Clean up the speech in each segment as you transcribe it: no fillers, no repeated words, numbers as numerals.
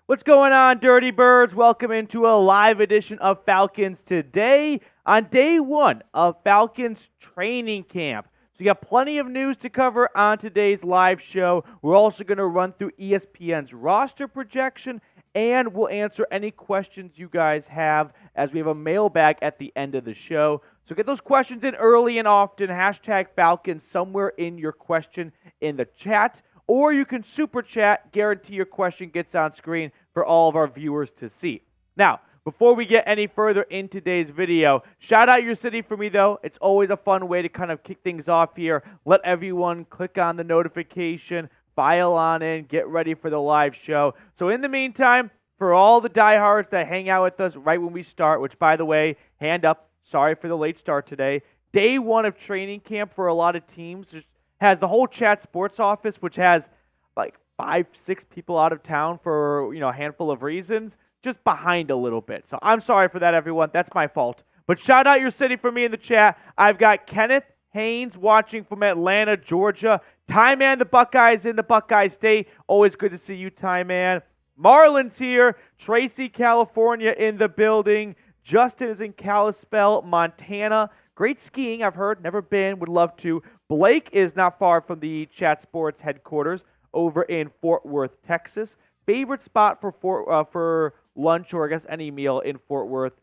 What's going on, Dirty Birds? Welcome into a live edition of Falcons Today on day one of Falcons training camp. So we got plenty of news to cover on today's live show. We're also going to run through ESPN's roster projection, and we'll answer any questions you guys have as we have a mailbag at the end of the show. So get those questions in early and often. Hashtag Falcons somewhere in your question in the chat. Or you can super chat, guarantee your question gets on screen for all of our viewers to see. Now, before we get any further in today's video, shout out your city for me though. It's always a fun way to kind of kick things off here. Let everyone click on the notification, file on in, get ready for the live show. So in the meantime, for all the diehards that hang out with us right when we start, which by the way, hand up, sorry for the late start today. Day one of training camp for a lot of teams has the whole chat sports office, which has like 5-6 people out of town for a handful of reasons, just behind a little bit. So I'm sorry for that, everyone. That's my fault. But shout out your city for me in the chat. I've got Kenneth Haynes watching from Atlanta, Georgia. Ty Man, the Buckeyes in the Buckeye State. Always good to see you, Ty Man. Marlon's here. Tracy, California in the building. Justin is in Kalispell, Montana. Great skiing, I've heard. Never been. Would love to. Blake is not far from the Chat Sports headquarters over in Fort Worth, Texas. Favorite spot for lunch or I guess any meal in Fort Worth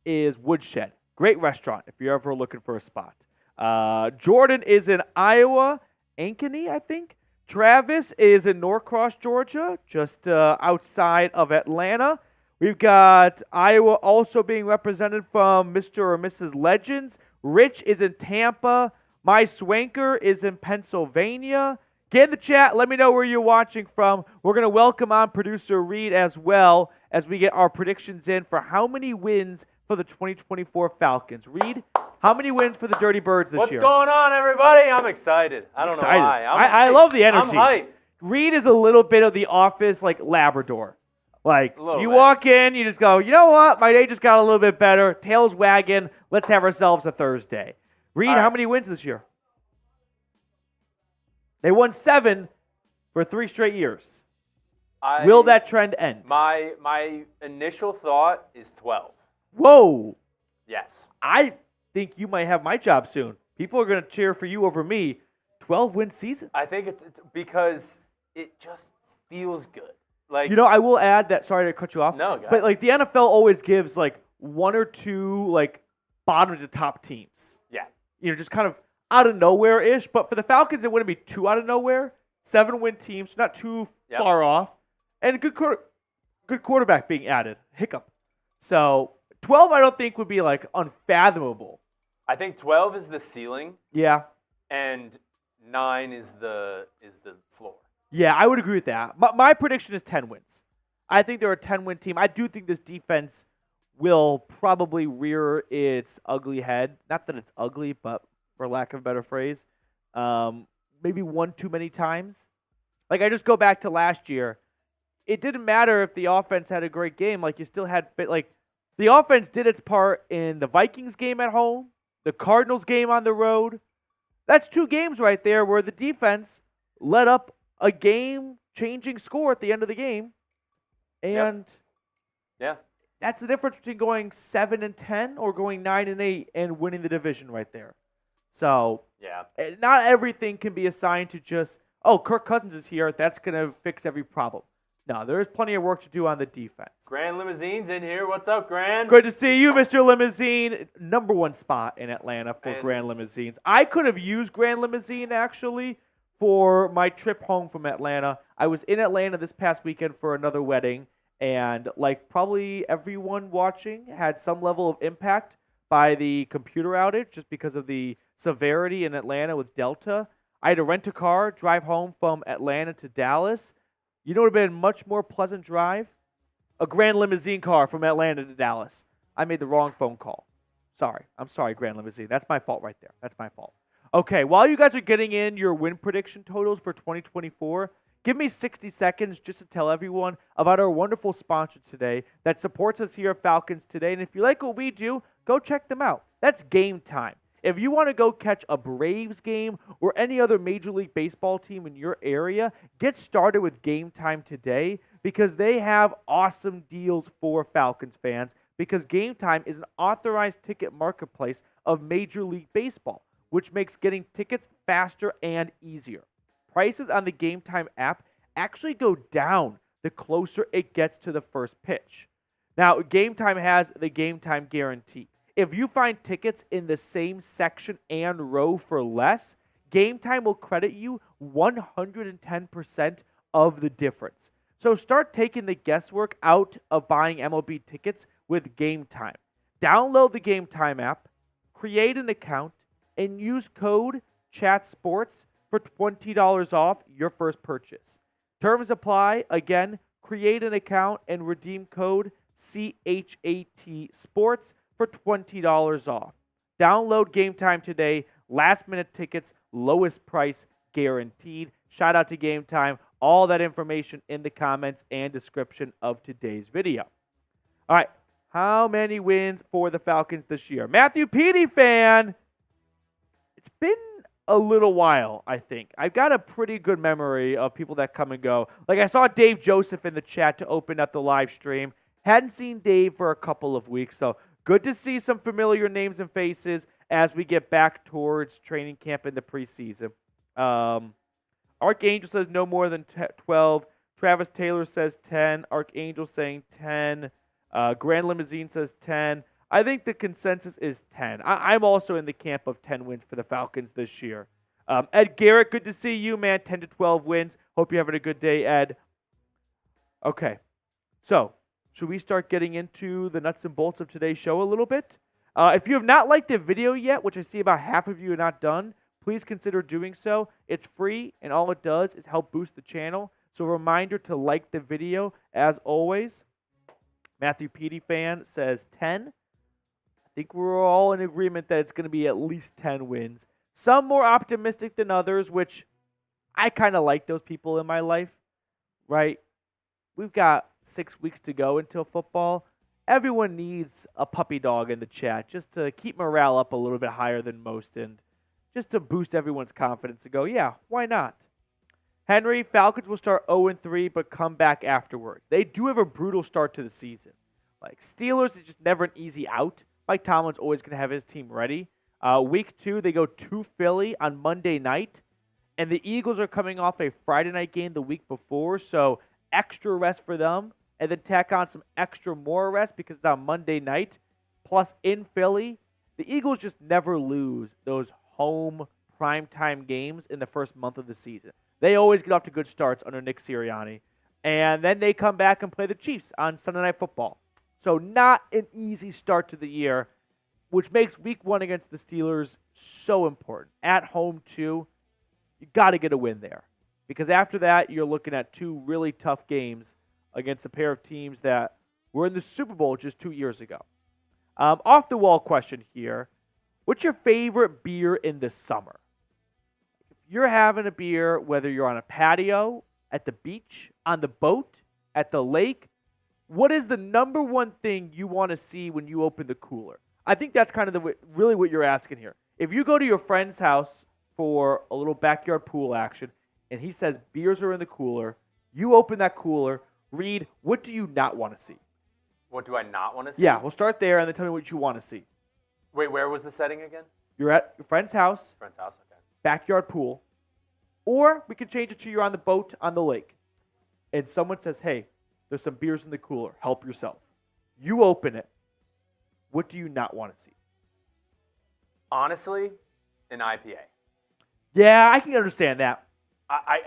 is Woodshed. Great restaurant if you're ever looking for a spot. Jordan is in Iowa, Ankeny, I think. Travis is in Norcross, Georgia, just outside of Atlanta. We've got Iowa also being represented from Mr. or Mrs. Legends. Rich is in Tampa. My Swanker is in Pennsylvania. Get in the chat. Let me know where you're watching from. We're going to welcome on producer Reed as well as we get our predictions in for how many wins for the 2024 Falcons. Reed, how many wins for the Dirty Birds this year? What's going on, everybody? I'm excited. I don't know why. I love the energy. I'm hyped. Reed is a little bit of the office like Labrador. Like, you bit. walk in, you just go, you know what? My day just got a little bit better. Tail's wagging. Let's have ourselves a Thursday. Reed, how many wins this year? They won 7 for 3 straight years. Will that trend end? My initial thought is 12. Whoa. Yes. I think you might have my job soon. People are going to cheer for you over me. 12-win season. I think it's because it just feels good. Like, I will add that, sorry to cut you off. No, go but ahead. the NFL always gives 1 or 2 bottom to top teams. Yeah. Just kind of out of nowhere-ish. But for the Falcons, it wouldn't be too out of nowhere. 7-win teams, not too far off. And a good quarterback being added. Hiccup. So 12 I don't think would be unfathomable. I think 12 is the ceiling. Yeah. And 9 is the floor. Yeah, I would agree with that. My prediction is 10 wins. I think they're a 10-win team. I do think this defense will probably rear its ugly head. Not that it's ugly, but for lack of a better phrase, maybe one too many times. I just go back to last year. It didn't matter if the offense had a great game. You still had the offense did its part in the Vikings game at home, the Cardinals game on the road. That's 2 games right there where the defense let up a game-changing score at the end of the game. And that's the difference between going 7-10 or going 9-8 and winning the division right there. So not everything can be assigned to just, Kirk Cousins is here. That's going to fix every problem. No, there is plenty of work to do on the defense. Grand Limousine's in here. What's up, Grand? Good to see you, Mr. Limousine. Number 1 spot in Atlanta for Grand Limousines. I could have used Grand Limousine, actually, for my trip home from Atlanta. I was in Atlanta this past weekend for another wedding, and probably everyone watching had some level of impact by the computer outage just because of the severity in Atlanta with Delta. I had to rent a car, drive home from Atlanta to Dallas. You know what would have been a much more pleasant drive? A Grand Limousine car from Atlanta to Dallas. I made the wrong phone call. Sorry. I'm sorry, Grand Limousine. That's my fault right there. That's my fault. Okay, while you guys are getting in your win prediction totals for 2024, give me 60 seconds just to tell everyone about our wonderful sponsor today that supports us here at Falcons Today. And if you like what we do, go check them out. That's Game Time. If you want to go catch a Braves game or any other Major League Baseball team in your area, get started with Game Time today because they have awesome deals for Falcons fans because Game Time is an authorized ticket marketplace of Major League Baseball, which makes getting tickets faster and easier. Prices on the Game Time app actually go down the closer it gets to the first pitch. Now, Game Time has the Game Time guarantee. If you find tickets in the same section and row for less, Game Time will credit you 110% of the difference. So start taking the guesswork out of buying MLB tickets with Game Time. Download the Game Time app, create an account, and use code CHATSPORTS for $20 off your first purchase. Terms apply. Again, create an account and redeem code CHAT Sports for $20 off. Download Game Time today. Last minute tickets, lowest price guaranteed. Shout out to Game Time. All that information in the comments and description of today's video. All right, how many wins for the Falcons this year? Matthew Petey fan, it's been a little while, I think. I've got a pretty good memory of people that come and go. Like I saw Dave Joseph in the chat to open up the live stream. Hadn't seen Dave for a couple of weeks, so good to see some familiar names and faces as we get back towards training camp in the preseason. Archangel says no more than 12. Travis Taylor says 10. Archangel saying 10. Grand Limousine says 10. I think the consensus is 10. I'm also in the camp of 10 wins for the Falcons this year. Ed Garrett, good to see you, man. 10 to 12 wins. Hope you're having a good day, Ed. Okay, so should we start getting into the nuts and bolts of today's show a little bit? If you have not liked the video yet, which I see about half of you are not done, please consider doing so. It's free, and all it does is help boost the channel. So a reminder to like the video, as always. Matthew Petey fan says 10. I think we're all in agreement that it's going to be at least 10 wins. Some more optimistic than others, which I kind of like those people in my life, right? We've got 6 weeks to go until football. Everyone needs a puppy dog in the chat just to keep morale up a little bit higher than most and just to boost everyone's confidence and go, yeah, why not? Henry, Falcons will start 0-3 but come back afterwards. They do have a brutal start to the season. Like Steelers is just never an easy out. Mike Tomlin's always going to have his team ready. Week 2, they go to Philly on Monday night. And the Eagles are coming off a Friday night game the week before, so extra rest for them. And then tack on some extra more rest because it's on Monday night. Plus in Philly, the Eagles just never lose those home primetime games in the first month of the season. They always get off to good starts under Nick Sirianni. And then they come back and play the Chiefs on Sunday Night Football. So not an easy start to the year, which makes week 1 against the Steelers so important. At home, too, you got to get a win there. Because after that, you're looking at 2 really tough games against a pair of teams that were in the Super Bowl just 2 years ago. Off-the-wall question here. What's your favorite beer in the summer? If you're having a beer, whether you're on a patio, at the beach, on the boat, at the lake, what is the number one thing you want to see when you open the cooler? I think that's kind of really what you're asking here. If you go to your friend's house for a little backyard pool action, and he says beers are in the cooler, you open that cooler, read, what do you not want to see? What do I not want to see? Yeah, we'll start there and then tell me what you want to see. Wait, where was the setting again? You're at your friend's house. Friend's house, okay. Backyard pool. Or we can change it to you're on the boat on the lake. And someone says, hey, there's some beers in the cooler. Help yourself. You open it. What do you not want to see? Honestly, an IPA. Yeah, I can understand that.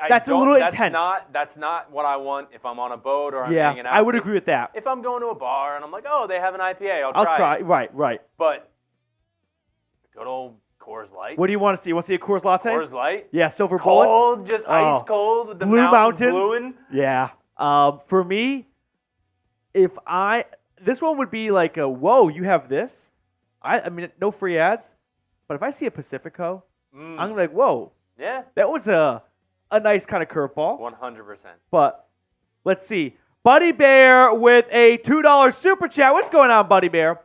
That's a little intense. That's not what I want if I'm on a boat or I'm hanging out. I would agree with that. If I'm going to a bar and I'm like, oh, they have an IPA, I'll try it. Right. But good old Coors Light. What do you want to see? You want to see a Coors Latte? Coors Light. Yeah, silver cold, bullets. Just ice cold with the Blue mountains Mountains. bluing. Yeah. For me, this one would be like a, whoa, you have this? I mean, no free ads. But if I see a Pacifico, I'm going to be like, whoa. Yeah. That was a nice kind of curveball. 100%. But let's see. Buddy Bear with a $2 super chat. What's going on, Buddy Bear?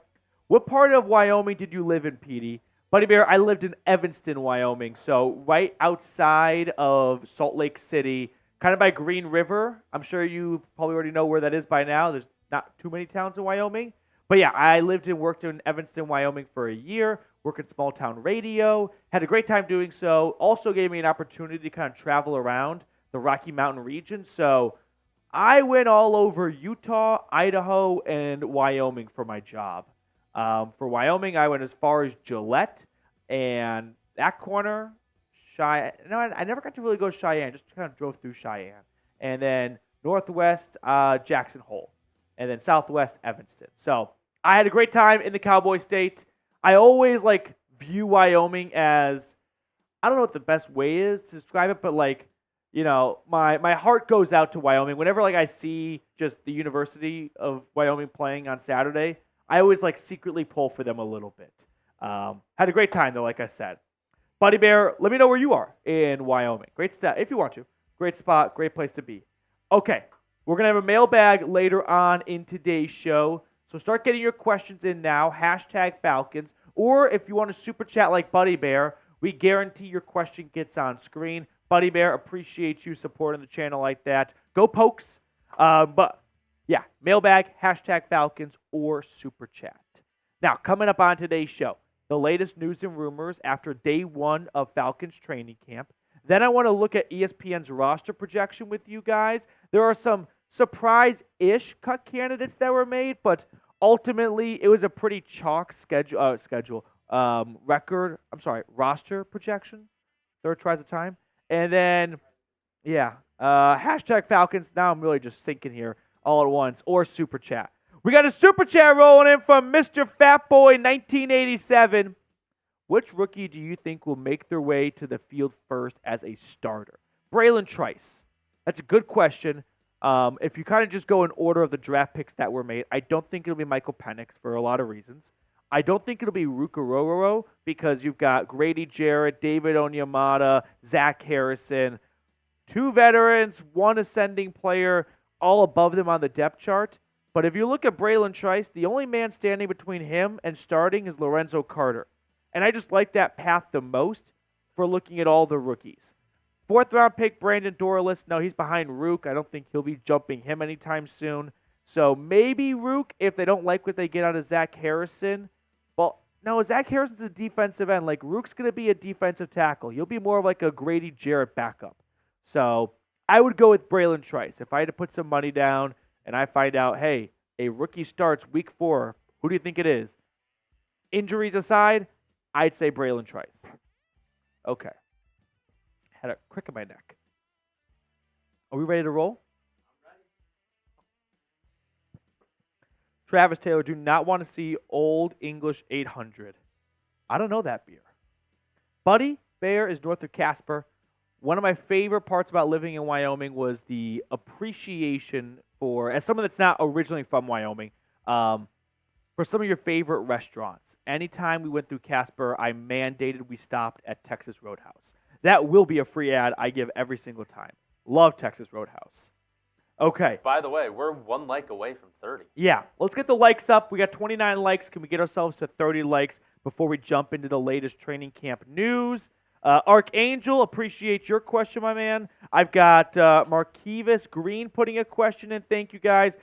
What part of Wyoming did you live in, Petey? Buddy Bear, I lived in Evanston, Wyoming, so right outside of Salt Lake City, kind of by Green River. I'm sure you probably already know where that is by now. There's not too many towns in Wyoming. But yeah, I lived and worked in Evanston, Wyoming for a year, worked in small town radio, had a great time doing so. Also gave me an opportunity to kind of travel around the Rocky Mountain region. So I went all over Utah, Idaho, and Wyoming for my job. For Wyoming, I went as far as Gillette and that corner, Cheyenne. No, I never got to really go Cheyenne. Just kind of drove through Cheyenne. And then northwest, Jackson Hole. And then southwest, Evanston. So I had a great time in the Cowboy State. I always view Wyoming as, I don't know what the best way is to describe it, but my heart goes out to Wyoming. Whenever I see just the University of Wyoming playing on Saturday, I always secretly pull for them a little bit. Had a great time though, like I said. Buddy Bear, let me know where you are in Wyoming. Great stuff, if you want to. Great spot, great place to be. Okay, we're going to have a mailbag later on in today's show. So start getting your questions in now, #Falcons. Or if you want to super chat like Buddy Bear, we guarantee your question gets on screen. Buddy Bear, appreciate you supporting the channel like that. Go Pokes. But yeah, mailbag, #Falcons, or super chat. Now, coming up on today's show, the latest news and rumors after day one of Falcons training camp. Then I want to look at ESPN's roster projection with you guys. There are some surprise-ish cut candidates that were made, but ultimately it was a pretty chalk roster projection. Third tries a time. And then, yeah, #Falcons. Now I'm really just sinking here all at once, or super chat. We got a super chat rolling in from Mr. Fatboy 1987. Which rookie do you think will make their way to the field first as a starter? Braylon Trice. That's a good question. If you kind of just go in order of the draft picks that were made, I don't think it'll be Michael Penix for a lot of reasons. I don't think it'll be Rukarororo because you've got Grady Jarrett, David Onyemata, Zach Harrison, two veterans, one ascending player, all above them on the depth chart. But if you look at Braylon Trice, the only man standing between him and starting is Lorenzo Carter. And I just like that path the most for looking at all the rookies. Fourth-round pick, Brandon Dorlus. No, he's behind Rook. I don't think he'll be jumping him anytime soon. So maybe Rook, if they don't like what they get out of Zach Harrison. Well, no, Zach Harrison's a defensive end. Rook's going to be a defensive tackle. He'll be more of a Grady Jarrett backup. So I would go with Braylon Trice. If I had to put some money down and I find out, hey, a rookie starts week 4, who do you think it is? Injuries aside, I'd say Braylon Trice. Okay. Had a crick in my neck. Are we ready to roll? I'm ready. Travis Taylor, do not want to see Old English 800. I don't know that beer. Buddy Bear is north of Casper. One of my favorite parts about living in Wyoming was the appreciation for, as someone that's not originally from Wyoming, for some of your favorite restaurants. Anytime we went through Casper, I mandated we stopped at Texas Roadhouse. That will be a free ad I give every single time. Love Texas Roadhouse. Okay. By the way, we're 1 like away from 30. Yeah. Let's get the likes up. We got 29 likes. Can we get ourselves to 30 likes before we jump into the latest training camp news? Archangel, appreciate your question, my man. I've got Marquivas Green putting a question in. Thank you, guys.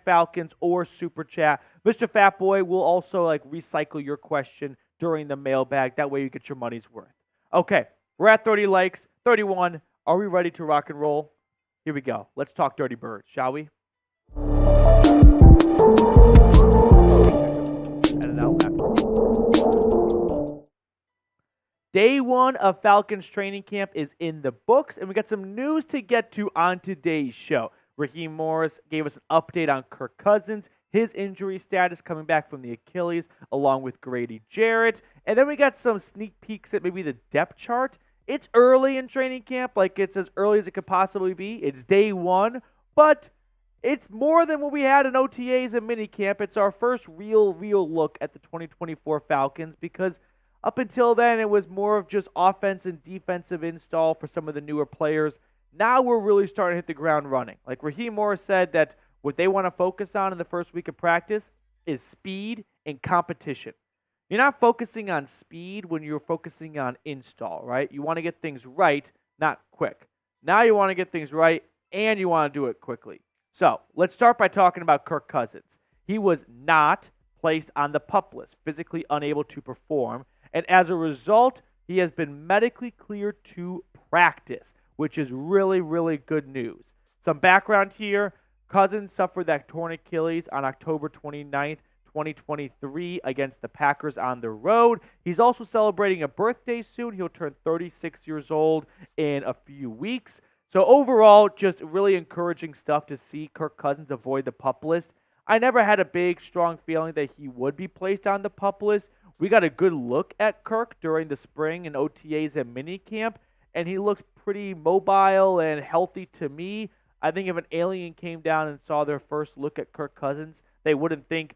#Falcons or Super Chat. Mr. Fatboy will also recycle your question during the mailbag. That way you get your money's worth. Okay, we're at 30 likes. 31. Are we ready to rock and roll? Here we go. Let's talk Dirty Birds, shall we? Edit out that. Day one of Falcons training camp is in the books, and we got some news to get to on today's show. Raheem Morris gave us an update on Kirk Cousins, his injury status coming back from the Achilles, along with Grady Jarrett. And then we got some sneak peeks at maybe the depth chart. It's early in training camp, it's as early as it could possibly be. It's day one, but it's more than what we had in OTAs and minicamp. It's our first real look at the 2024 Falcons because up until then, it was more of just offense and defensive install for some of the newer players. Now we're really starting to hit the ground running. Raheem Morris said that what they want to focus on in the first week of practice is speed and competition. You're not focusing on speed when you're focusing on install, right? You want to get things right, not quick. Now you want to get things right, and you want to do it quickly. So let's start by talking about Kirk Cousins. He was not placed on the PUP list, physically unable to perform, and as a result, he has been medically cleared to practice, which is really, really good news. Some background here. Cousins suffered that torn Achilles on October 29th, 2023 against the Packers on the road. He's also celebrating a birthday soon. He'll turn 36 years old in a few weeks. So overall, just really encouraging stuff to see Kirk Cousins avoid the PUP list. I never had a big, strong feeling that he would be placed on the PUP list. We got a good look at Kirk during the spring and OTAs and minicamp, and he looked pretty mobile and healthy to me. I think if an alien came down and saw their first look at Kirk Cousins, they wouldn't think,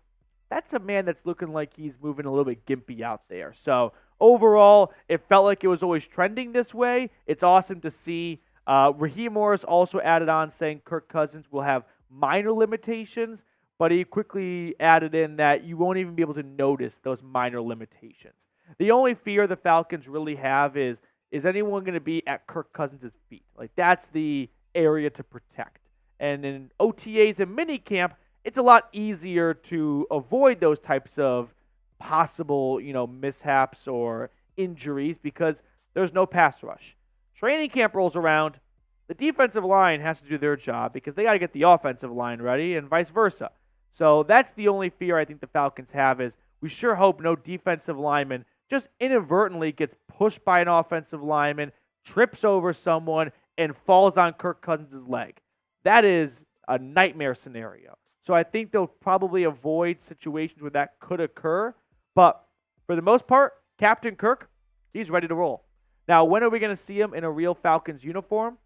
that's a man that's looking like he's moving a little bit gimpy out there. So overall, it felt like it was always trending this way. It's awesome to see. Raheem Morris also added on saying Kirk Cousins will have minor limitations, but he quickly added in that you won't even be able to notice those minor limitations. The only fear the Falcons really have is anyone going to be at Kirk Cousins' feet? Like, that's the area to protect. And in OTAs and minicamp, it's a lot easier to avoid those types of possible, mishaps or injuries because there's no pass rush. Training camp rolls around, the defensive line has to do their job because they got to get the offensive line ready and vice versa. So that's the only fear I think the Falcons have is we sure hope no defensive lineman just inadvertently gets pushed by an offensive lineman, trips over someone, and falls on Kirk Cousins' leg. That is a nightmare scenario. So I think they'll probably avoid situations where that could occur. But for the most part, Captain Kirk, he's ready to roll. Now, when are we going to see him in a real Falcons uniform?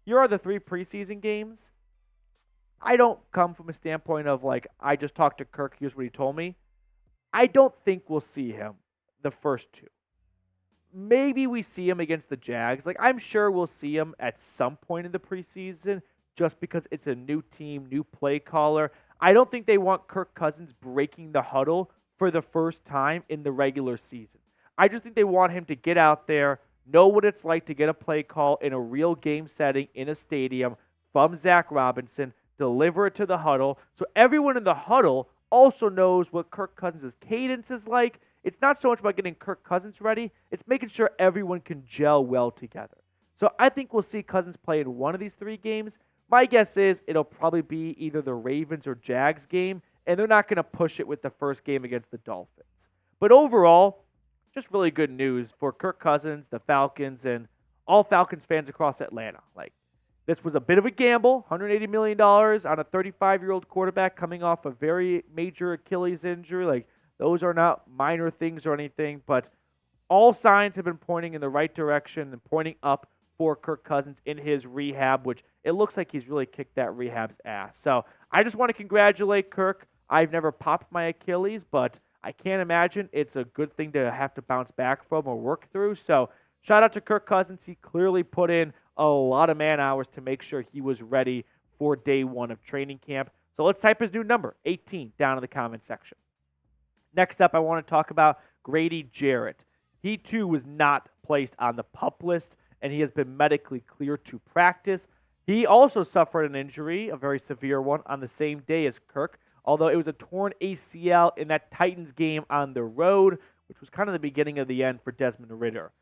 Here are the 3 preseason games. I don't come from a standpoint of, I just talked to Kirk, here's what he told me. I don't think we'll see him the first 2. Maybe we see him against the Jags. I'm sure we'll see him at some point in the preseason just because it's a new team, new play caller. I don't think they want Kirk Cousins breaking the huddle for the first time in the regular season. I just think they want him to get out there, know what it's like to get a play call in a real game setting in a stadium from Zach Robinson, deliver it to the huddle, so everyone in the huddle also knows what Kirk Cousins' cadence is like. It's not so much about getting Kirk Cousins ready, it's making sure everyone can gel well together. So I think we'll see Cousins play in one of these 3 games. My guess is it'll probably be either the Ravens or Jags game, and they're not going to push it with the first game against the Dolphins. But overall, just really good news for Kirk Cousins, the Falcons, and all Falcons fans across Atlanta. This was a bit of a gamble, $180 million on a 35-year-old quarterback coming off a very major Achilles injury. Those are not minor things or anything, but all signs have been pointing in the right direction and pointing up for Kirk Cousins in his rehab, which it looks like he's really kicked that rehab's ass. So I just want to congratulate Kirk. I've never popped my Achilles, but I can't imagine it's a good thing to have to bounce back from or work through. So shout out to Kirk Cousins. He clearly put in a lot of man hours to make sure he was ready for day 1 of training camp. So let's type his new number, 18, down in the comment section. Next up, I want to talk about Grady Jarrett. He, too, was not placed on the PUP list, and he has been medically cleared to practice. He also suffered an injury, a very severe one, on the same day as Kirk, although it was a torn ACL in that Titans game on the road, which was kind of the beginning of the end for Desmond Ridder.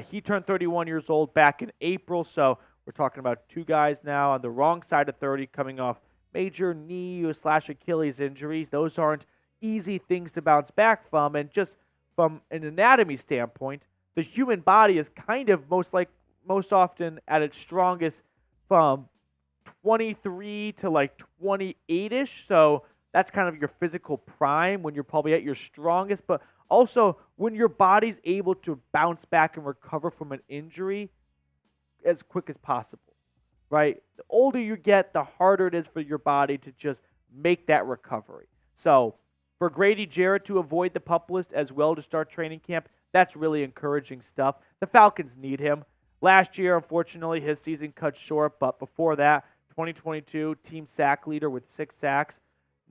He turned 31 years old back in April, so we're talking about 2 guys now on the wrong side of 30 coming off major knee/Achilles injuries. Those aren't easy things to bounce back from, and just from an anatomy standpoint, the human body is kind of most often at its strongest from 23 to 28-ish, so that's kind of your physical prime when you're probably at your strongest, but also when your body's able to bounce back and recover from an injury as quick as possible, right? The older you get, the harder it is for your body to just make that recovery. So for Grady Jarrett to avoid the PUP list as well to start training camp, that's really encouraging stuff. The Falcons need him. Last year, unfortunately, his season cut short, but before that, 2022, team sack leader with 6 sacks.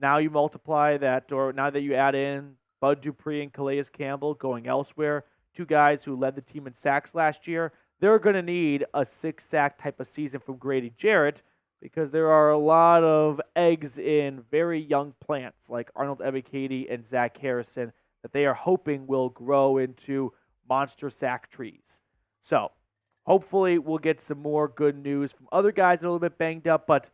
Now you multiply that, or now that you add in Bud Dupree and Calais Campbell going elsewhere, two guys who led the team in sacks last year. They're going to need a 6-sack type of season from Grady Jarrett because there are a lot of eggs in very young plants like Arnold Ebiketie and Zach Harrison that they are hoping will grow into monster sack trees. So hopefully we'll get some more good news from other guys that are a little bit banged up, but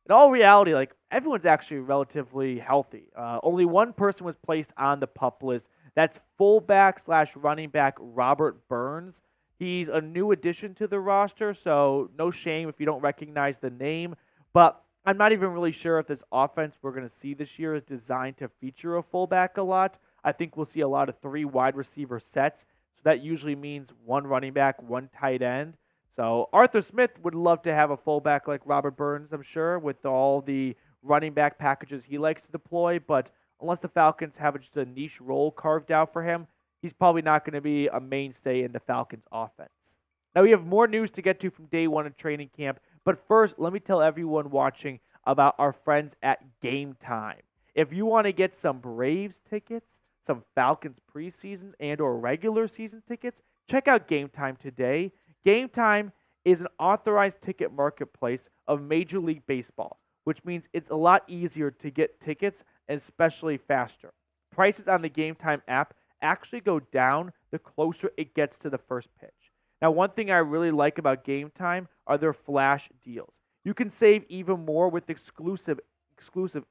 in all reality, like everyone's actually relatively healthy. Only one person was placed on the PUP list. That's fullback/running back Robert Burns. He's a new addition to the roster, so no shame if you don't recognize the name. But I'm not even really sure if this offense we're going to see this year is designed to feature a fullback a lot. I think we'll see a lot of 3 wide receiver sets. So that usually means 1 running back, 1 tight end. So Arthur Smith would love to have a fullback like Robert Burns, I'm sure, with all the running back packages he likes to deploy. But unless the Falcons have just a niche role carved out for him, he's probably not going to be a mainstay in the Falcons offense. Now we have more news to get to from day 1 of training camp. But first, let me tell everyone watching about our friends at Game Time. If you want to get some Braves tickets, some Falcons preseason and or regular season tickets, check out Game Time today. Game Time is an authorized ticket marketplace of Major League Baseball, which means it's a lot easier to get tickets and especially faster. Prices on the Game Time app actually go down the closer it gets to the first pitch. Now, one thing I really like about Game Time are their flash deals. You can save even more with exclusive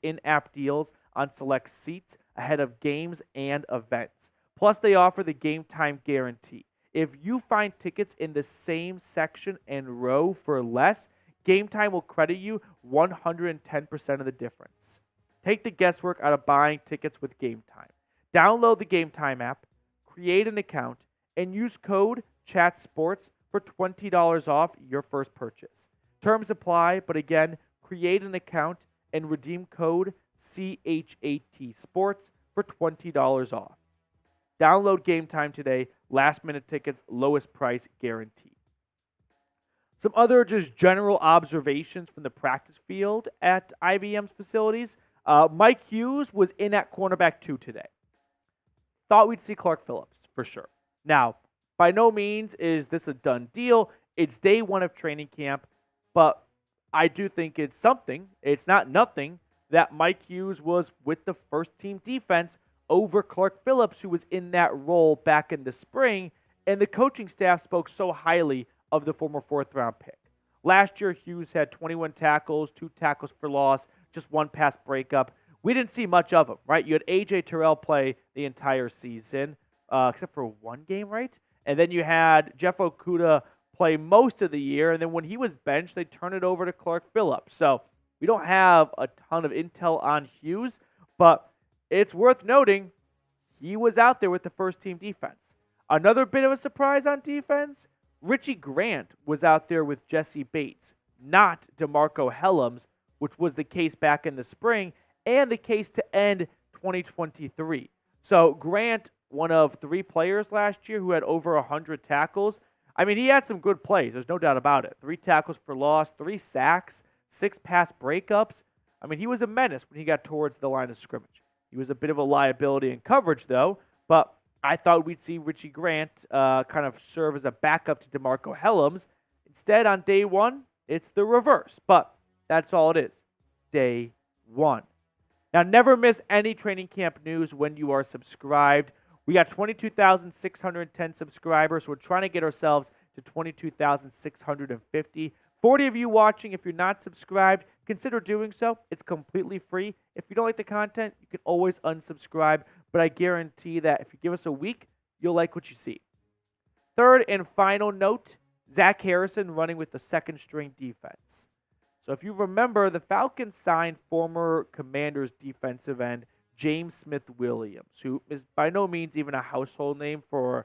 in-app deals on select seats ahead of games and events. Plus, they offer the Game Time guarantee. If you find tickets in the same section and row for less, Game Time will credit you 110% of the difference. Take the guesswork out of buying tickets with Game Time. Download the Game Time app, create an account, and use code CHATSPORTS for $20 off your first purchase. Terms apply, but again, create an account and redeem code CHAT Sports for $20 off. Download Game Time today. Last minute tickets, lowest price guaranteed. Some other just general observations from the practice field at IBM's facilities. Mike Hughes was in at cornerback 2 today. Thought we'd see Clark Phillips for sure. Now, by no means is this a done deal. It's day 1 of training camp, but I do think it's something. It's not nothing that Mike Hughes was with the first team defense over Clark Phillips, who was in that role back in the spring, and the coaching staff spoke so highly of the former 4th-round pick. Last year, Hughes had 21 tackles, 2 tackles for loss, just 1 pass breakup. We didn't see much of him, right? You had A.J. Terrell play the entire season, except for 1 game, right? And then you had Jeff Okudah play most of the year, and then when he was benched, they turned it over to Clark Phillips. So we don't have a ton of intel on Hughes, but it's worth noting he was out there with the first team defense. Another bit of a surprise on defense, Richie Grant was out there with Jesse Bates, not DeMarco Hellams, which was the case back in the spring and the case to end 2023. So Grant, one of 3 players last year who had over 100 tackles. I mean, he had some good plays. There's no doubt about it. 3 tackles for loss, 3 sacks, 6 pass breakups. I mean, he was a menace when he got towards the line of scrimmage. He was a bit of a liability in coverage, though, but I thought we'd see Richie Grant kind of serve as a backup to DeMarco Hellams. Instead, on day 1, it's the reverse, but that's all it is. Day 1. Now, never miss any training camp news when you are subscribed. We got 22,610 subscribers. We're trying to get ourselves to 22,650. 40 of you watching, if you're not subscribed, consider doing so. It's completely free. If you don't like the content, you can always unsubscribe, but I guarantee that if you give us a week, you'll like what you see. Third and final note, Zach Harrison running with the second-string defense. So if you remember, the Falcons signed former Commanders defensive end James Smith-Williams, who is by no means even a household name for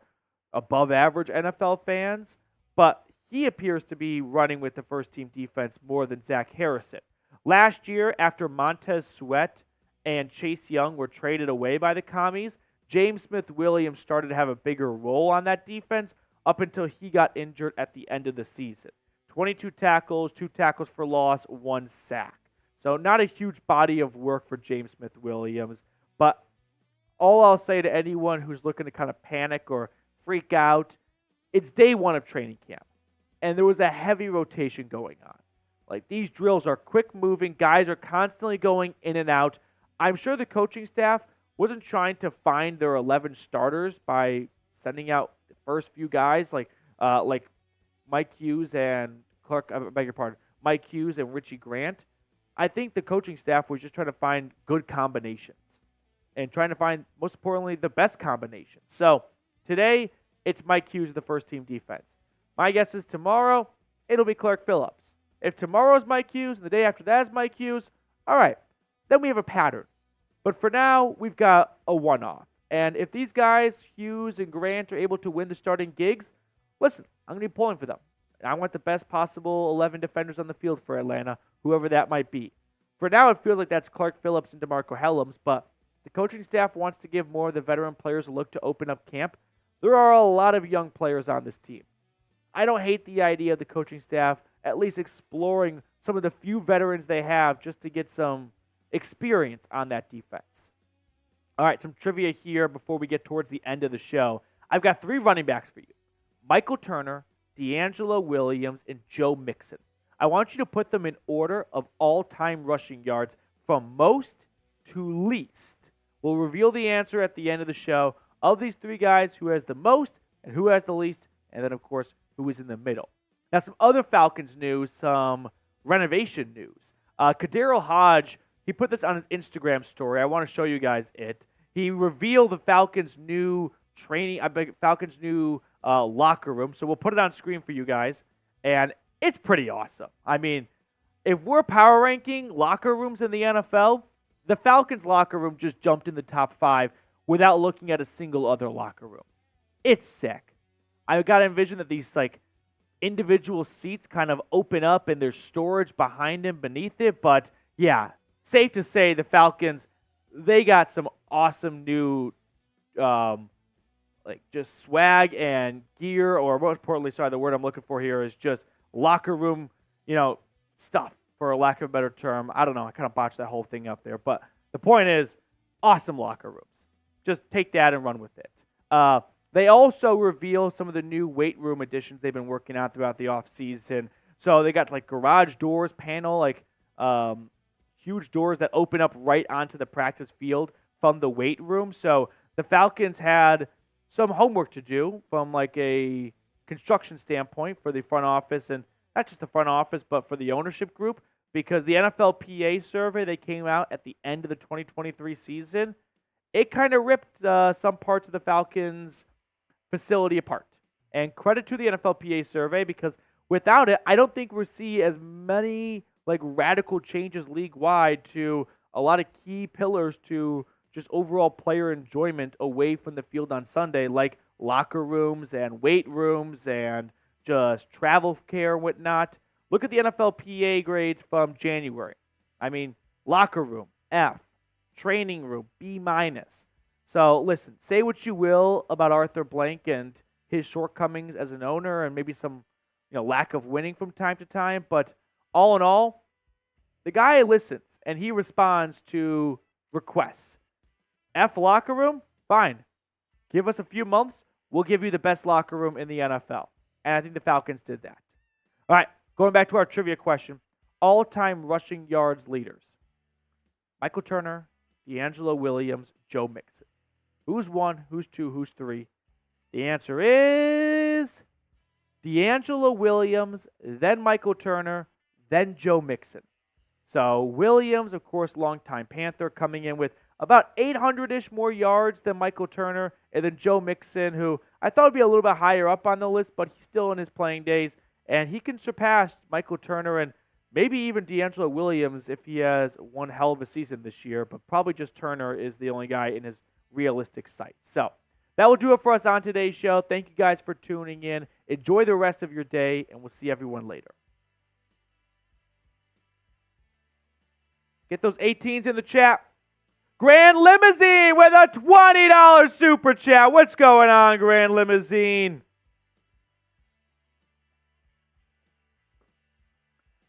above-average NFL fans, but he appears to be running with the first-team defense more than Zach Harrison. Last year, after Montez Sweat and Chase Young were traded away by the Commies, James Smith-Williams started to have a bigger role on that defense up until he got injured at the end of the season. 22 tackles, 2 tackles for loss, 1 sack. So not a huge body of work for James Smith-Williams, but all I'll say to anyone who's looking to kind of panic or freak out, it's day one of training camp. And there was a heavy rotation going on. Like, these drills are quick moving. Guys are constantly going in and out. I'm sure the coaching staff wasn't trying to find their 11 starters by sending out the first few guys like Mike Hughes and Mike Hughes and Richie Grant. I think the coaching staff was just trying to find good combinations and trying to find, most importantly, the best combination. So today, it's Mike Hughes of the first team defense. My guess is tomorrow, it'll be Clark Phillips. If tomorrow's Mike Hughes and the day after that is Mike Hughes, all right, then we have a pattern. But for now, we've got a one-off. And if these guys, Hughes and Grant, are able to win the starting gigs, listen, I'm going to be pulling for them. I want the best possible 11 defenders on the field for Atlanta, whoever that might be. For now, it feels like that's Clark Phillips and DeMarco Hellams, but the coaching staff wants to give more of the veteran players a look to open up camp. There are a lot of young players on this team. I don't hate the idea of the coaching staff at least exploring some of the few veterans they have just to get some experience on that defense. All right, some trivia here before we get towards the end of the show. I've got 3 running backs for you: Michael Turner, D'Angelo Williams, and Joe Mixon. I want you to put them in order of all-time rushing yards from most to least. We'll reveal the answer at the end of the show of these 3 guys, who has the most and who has the least, and then, of course, who is in the middle. Now, some other Falcons news, some renovation news. Kadarius Hodge, he put this on his Instagram story. I want to show you guys it. He revealed the Falcons' new locker room. So we'll put it on screen for you guys. And it's pretty awesome. I mean, if we're power ranking locker rooms in the NFL, the Falcons' locker room just jumped in the top 5 without looking at a single other locker room. It's sick. I got to envision that these, like, individual seats kind of open up and there's storage behind him, beneath it. But, yeah, safe to say the Falcons, they got some awesome new just swag and gear, or most importantly, the word I'm looking for here is just locker room, stuff, for lack of a better term. I don't know. I kind of botched that whole thing up there. But the point is, awesome locker rooms. Just take that and run with it. They also reveal some of the new weight room additions they've been working on throughout the offseason. So they got like garage doors, huge doors that open up right onto the practice field from the weight room. So the Falcons had some homework to do from like a construction standpoint for the front office, and not just the front office, but for the ownership group, because the NFLPA survey that came out at the end of the 2023 season, it kind of ripped some parts of the Falcons' facility apart. And credit to the NFLPA survey, because without it, I don't think we'll see as many like radical changes league-wide to a lot of key pillars to just overall player enjoyment away from the field on Sunday, like locker rooms and weight rooms and just travel care and whatnot. Look at the NFLPA grades from January. I mean, locker room, F. Training room, B-. So, listen, say what you will about Arthur Blank and his shortcomings as an owner and maybe some lack of winning from time to time, but all in all, the guy listens and he responds to requests. F locker room? Fine. Give us a few months. We'll give you the best locker room in the NFL. And I think the Falcons did that. All right, going back to our trivia question. All-time rushing yards leaders. Michael Turner, D'Angelo Williams, Joe Mixon. Who's 1, who's 2, who's 3? The answer is D'Angelo Williams, then Michael Turner, then Joe Mixon. So Williams, of course, longtime Panther, coming in with about 800-ish more yards than Michael Turner, and then Joe Mixon, who I thought would be a little bit higher up on the list, but he's still in his playing days, and he can surpass Michael Turner and maybe even D'Angelo Williams if he has one hell of a season this year, but probably just Turner is the only guy in his realistic sight. So that will do it for us on today's show. Thank you guys for tuning in. Enjoy the rest of your day, and we'll see everyone later. Get those 18s in the chat. Grand Limousine with a $20 super chat. What's going on, Grand Limousine?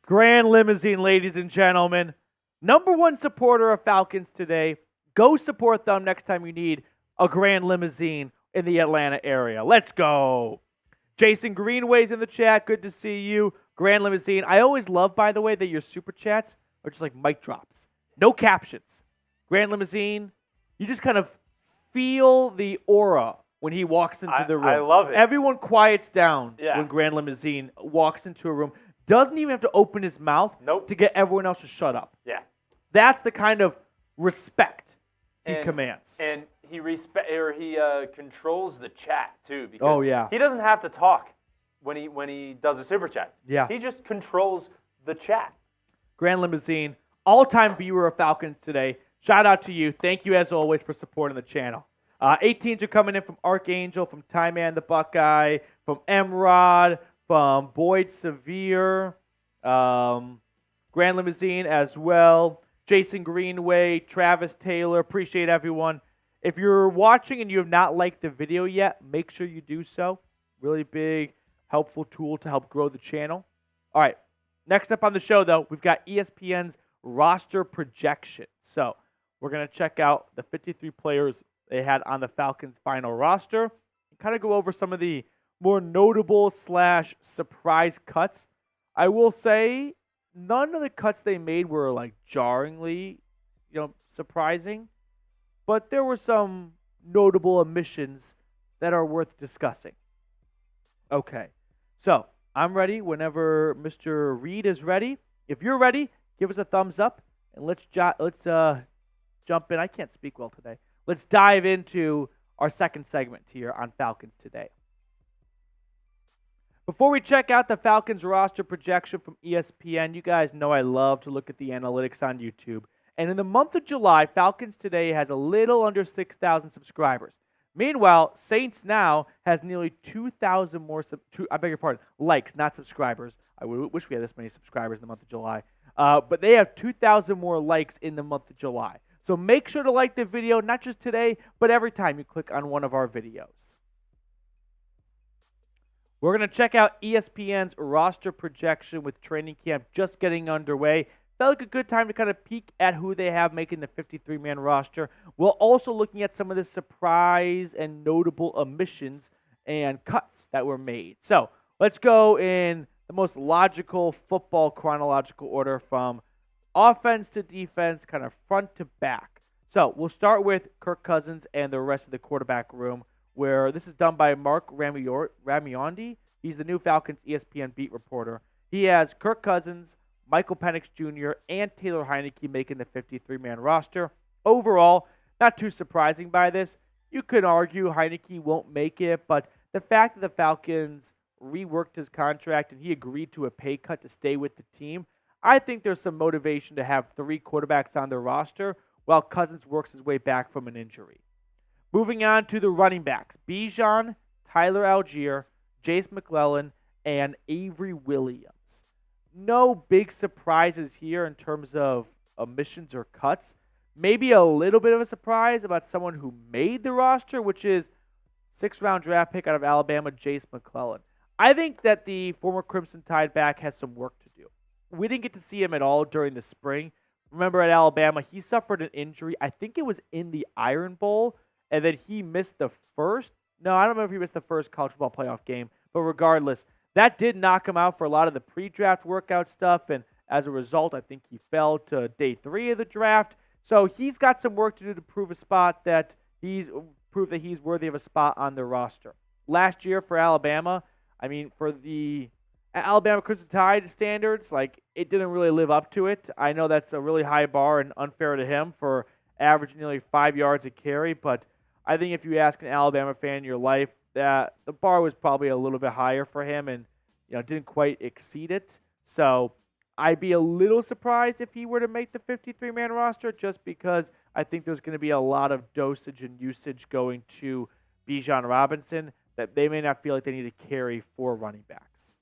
Grand Limousine, ladies and gentlemen. Number 1 supporter of Falcons Today. Go support them next time you need a grand limousine in the Atlanta area. Let's go. Jason Greenway's in the chat. Good to see you. Grand Limousine. I always love, by the way, that your super chats are just like mic drops. No captions. Grand Limousine, you just kind of feel the aura when he walks into the room. I love it. Everyone quiets down when Grand Limousine walks into a room. Doesn't even have to open his mouth to get everyone else to shut up. Yeah. That's the kind of respect he commands. And he controls the chat too, because he doesn't have to talk when he does a super chat. Yeah. He just controls the chat. Grand Limousine, all-time viewer of Falcons Today. Shout out to you. Thank you as always for supporting the channel. 18s are coming in from Archangel, from Ty Man the Buckeye, from Emrod, from Boyd Severe, Grand Limousine as well. Jason Greenway, Travis Taylor. Appreciate everyone. If you're watching and you have not liked the video yet, make sure you do so. Really big, helpful tool to help grow the channel. All right, next up on the show, though, we've got ESPN's roster projection. So we're going to check out the 53 players they had on the Falcons' final roster and kind of go over some of the more notable / surprise cuts. I will say none of the cuts they made were like jarringly, surprising, but there were some notable omissions that are worth discussing. Okay, so I'm ready whenever Mr. Reed is ready. If you're ready, give us a thumbs up and let's jump in. I can't speak well today. Let's dive into our second segment here on Falcons Today. Before we check out the Falcons roster projection from ESPN, you guys know I love to look at the analytics on YouTube. And in the month of July, Falcons Today has a little under 6,000 subscribers. Meanwhile, Saints Now has nearly 2,000 more, likes, not subscribers. I wish we had this many subscribers in the month of July. But they have 2,000 more likes in the month of July. So make sure to like the video, not just today, but every time you click on one of our videos. We're going to check out ESPN's roster projection with training camp just getting underway. Felt like a good time to kind of peek at who they have making the 53-man roster. We're also looking at some of the surprise and notable omissions and cuts that were made. So let's go in the most logical football chronological order from offense to defense, kind of front to back. So we'll start with Kirk Cousins and the rest of the quarterback room, where this is done by Mark Ramiondi. He's the new Falcons ESPN beat reporter. He has Kirk Cousins, Michael Penix Jr., and Taylor Heineke making the 53-man roster. Overall, not too surprising by this. You could argue Heineke won't make it, but the fact that the Falcons reworked his contract and he agreed to a pay cut to stay with the team, I think there's some motivation to have 3 quarterbacks on their roster while Cousins works his way back from an injury. Moving on to the running backs, Bijan, Tyler Algier, Jace McClellan, and Avery Williams. No big surprises here in terms of omissions or cuts. Maybe a little bit of a surprise about someone who made the roster, which is 6th-round draft pick out of Alabama, Jace McClellan. I think that the former Crimson Tide back has some work to do. We didn't get to see him at all during the spring. Remember at Alabama, he suffered an injury. I think it was in the Iron Bowl, and then he missed the first. No, I don't know if he missed the first college football playoff game, but regardless, that did knock him out for a lot of the pre-draft workout stuff, and as a result, I think he fell to day 3 of the draft. So he's got some work to do to prove that he's worthy of a spot on the roster. Last year for Alabama, I mean, for the Alabama Crimson Tide standards, it didn't really live up to it. I know that's a really high bar and unfair to him for averaging nearly 5 yards a carry, but I think if you ask an Alabama fan in your life, that the bar was probably a little bit higher for him and didn't quite exceed it. So I'd be a little surprised if he were to make the 53-man roster, just because I think there's going to be a lot of dosage and usage going to Bijan Robinson that they may not feel like they need to carry 4 running backs.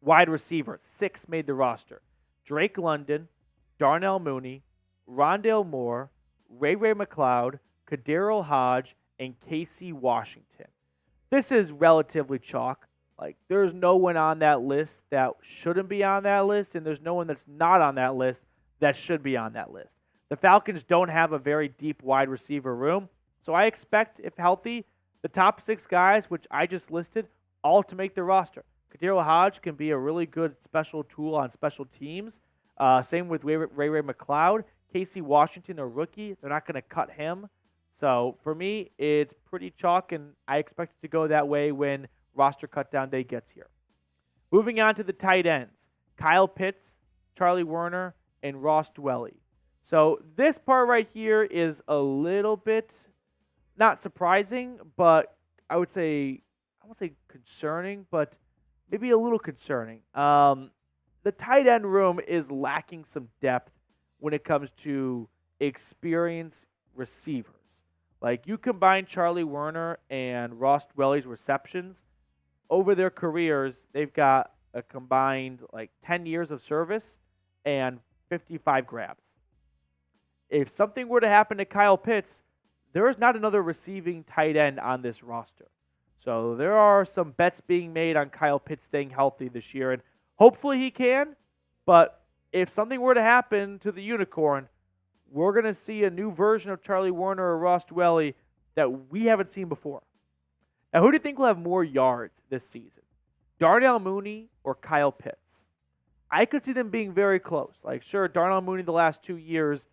Wide receivers, 6 made the roster. Drake London, Darnell Mooney, Rondale Moore, Ray McLeod, Kaderil Hodge, and Casey Washington. This is relatively chalk. There's no one on that list that shouldn't be on that list, and there's no one that's not on that list that should be on that list. The Falcons don't have a very deep wide receiver room, so I expect, if healthy, the top 6 guys, which I just listed, all to make the roster. Kadarius Hodge can be a really good special tool on special teams. Same with Ray McLeod. Casey Washington, a rookie, they're not going to cut him. So for me, it's pretty chalk, and I expect it to go that way when roster cutdown day gets here. Moving on to the tight ends, Kyle Pitts, Charlie Werner, and Ross Dwelley. So this part right here is a little bit not surprising, but I won't say concerning, but maybe a little concerning. The tight end room is lacking some depth when it comes to experienced receivers. Like, you combine Charlie Werner and Ross Dwelley's receptions, over their careers, they've got a combined 10 years of service and 55 grabs. If something were to happen to Kyle Pitts, there is not another receiving tight end on this roster. So there are some bets being made on Kyle Pitts staying healthy this year, and hopefully he can. But if something were to happen to the Unicorn, we're going to see a new version of Charlie Werner or Ross Dwelley that we haven't seen before. Now, who do you think will have more yards this season? Darnell Mooney or Kyle Pitts? I could see them being very close. Sure, Darnell Mooney the last 2 years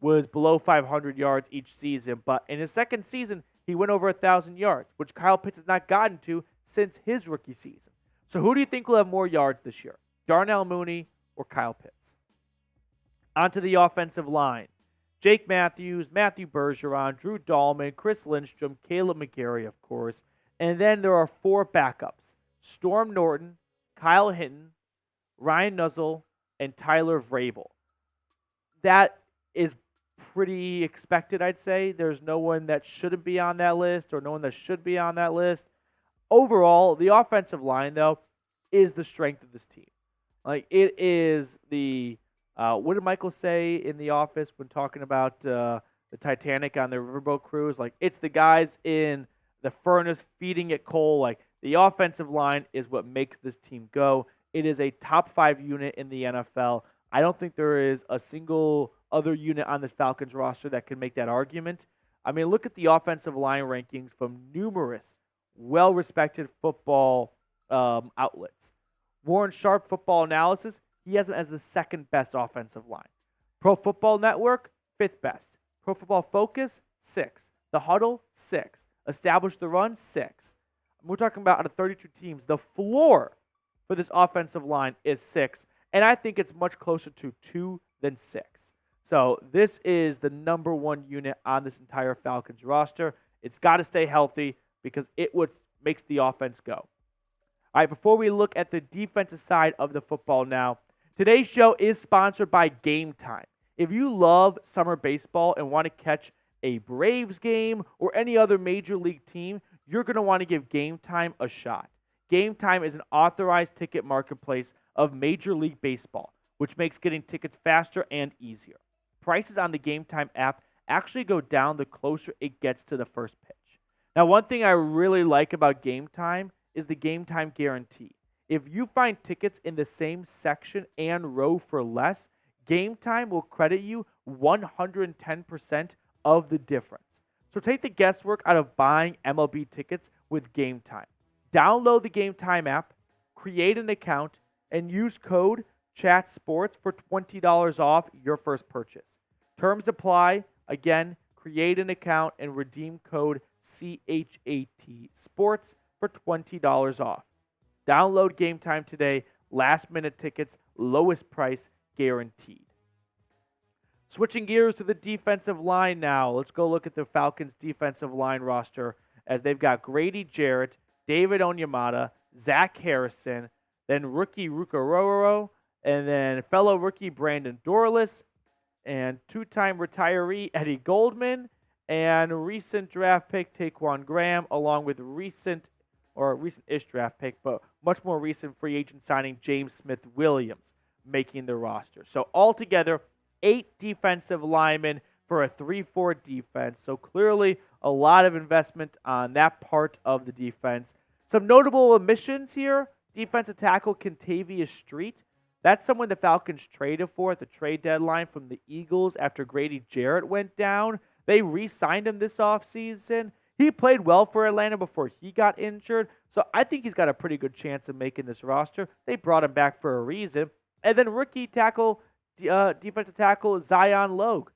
was below 500 yards each season, but in his second season, he went over 1,000 yards, which Kyle Pitts has not gotten to since his rookie season. So who do you think will have more yards this year? Darnell Mooney or Kyle Pitts? Onto the offensive line. Jake Matthews, Matthew Bergeron, Drew Dahlman, Chris Lindstrom, Caleb McGarry, of course. And then there are 4 backups. Storm Norton, Kyle Hinton, Ryan Nuzzle, and Tyler Vrabel. That is pretty expected, I'd say. There's no one that shouldn't be on that list or no one that should be on that list. Overall, the offensive line, though, is the strength of this team. It is the what did Michael say in The Office when talking about the Titanic on the riverboat cruise? It's the guys in the furnace feeding it coal. The offensive line is what makes this team go. It is a top 5 unit in the NFL. I don't think there is a single other unit on the Falcons roster that can make that argument. I mean, look at the offensive line rankings from numerous well-respected football outlets. Warren Sharp Football Analysis, he has them as the 2nd best offensive line. Pro Football Network, 5th best. Pro Football Focus, 6th. The Huddle, 6th. Establish the Run, 6th. We're talking about out of 32 teams, the floor for this offensive line is 6, and I think it's much closer to 2 than 6. So this is the number 1 unit on this entire Falcons roster. It's got to stay healthy because it what makes the offense go. All right, before we look at the defensive side of the football now, today's show is sponsored by Game Time. If you love summer baseball and want to catch a Braves game or any other major league team, you're going to want to give Game Time a shot. Game Time is an authorized ticket marketplace of Major League Baseball, which makes getting tickets faster and easier. Prices on the Game Time app actually go down the closer it gets to the first pitch. Now, one thing I really like about Game Time is the Game Time guarantee. If you find tickets in the same section and row for less, Game Time will credit you 110% of the difference. So take the guesswork out of buying MLB tickets with Game Time. Download the Game Time app, create an account, and use code CHATSPORTS for $20 off your first purchase. Terms apply. Again, create an account and redeem code CHATSPORTS for $20 off. Download Game Time today. Last-minute tickets, lowest price guaranteed. Switching gears to the defensive line now. Let's go look at the Falcons' defensive line roster as they've got Grady Jarrett, David Onyemata, Zach Harrison, then rookie Ruka Rororo, and then fellow rookie Brandon Dorlus, and 2-time retiree Eddie Goldman, and recent draft pick Taquan Graham, along with recent-ish draft pick, but much more recent free agent signing James Smith-Williams making the roster. So altogether, 8 defensive linemen for a 3-4 defense. So clearly a lot of investment on that part of the defense. Some notable omissions here. Defensive tackle Kentavious Street. That's someone the Falcons traded for at the trade deadline from the Eagles after Grady Jarrett went down. They re-signed him this offseason. He played well for Atlanta before he got injured, so I think he's got a pretty good chance of making this roster. They brought him back for a reason. And then rookie defensive tackle Zion Logue,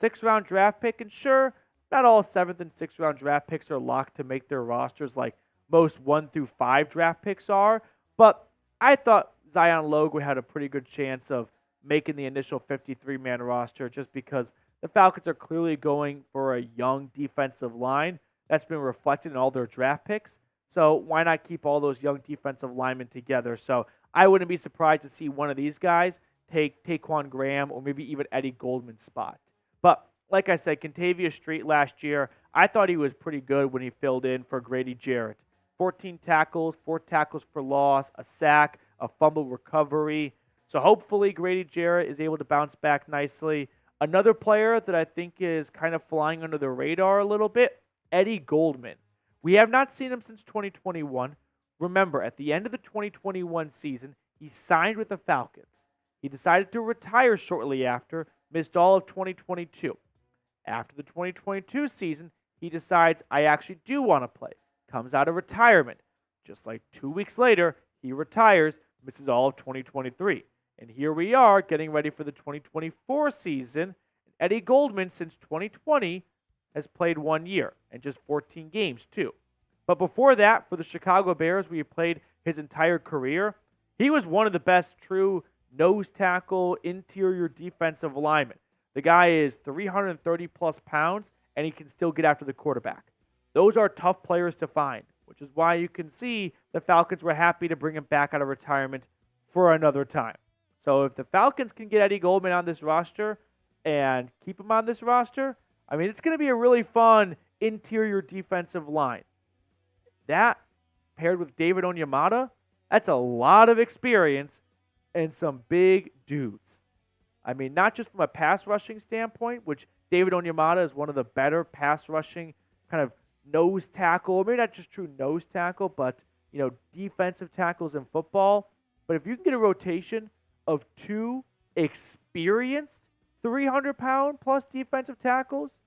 6th-round draft pick. And sure, not all 7th and 6th-round draft picks are locked to make their rosters like most 1 through 5 draft picks are, but I thought Zion Logue had a pretty good chance of making the initial 53-man roster just because the Falcons are clearly going for a young defensive line. That's been reflected in all their draft picks. So why not keep all those young defensive linemen together? So I wouldn't be surprised to see one of these guys take Taquan Graham or maybe even Eddie Goldman's spot. But like I said, Kentavious Street last year, I thought he was pretty good when he filled in for Grady Jarrett. 14 tackles, 4 tackles for loss, a sack, a fumble recovery. So hopefully Grady Jarrett is able to bounce back nicely. Another player that I think is kind of flying under the radar a little bit, Eddie Goldman. We have not seen him since 2021. Remember, at the end of the 2021 season, he signed with the Falcons. He decided to retire shortly after, missed all of 2022. After the 2022 season, he decides, I actually do want to play. Comes out of retirement. Just like 2 weeks later, he retires, misses all of 2023. And here we are getting ready for the 2024 season. Eddie Goldman, since 2020, has played 1 year and just 14 games, too. But before that, for the Chicago Bears, where he played his entire career, he was one of the best true nose tackle, interior defensive linemen. The guy is 330-plus pounds, and he can still get after the quarterback. Those are tough players to find, which is why you can see the Falcons were happy to bring him back out of retirement for another time. So if the Falcons can get Eddie Goldman on this roster and keep him on this roster, I mean, it's going to be a really fun interior defensive line. That, paired with David Onyemata, that's a lot of experience and some big dudes. I mean, not just from a pass rushing standpoint, which David Onyemata is one of the better pass rushing kind of nose tackle, maybe not just true nose tackle, but, defensive tackles in football. But if you can get a rotation of 2 experienced 300-pound plus defensive tackles,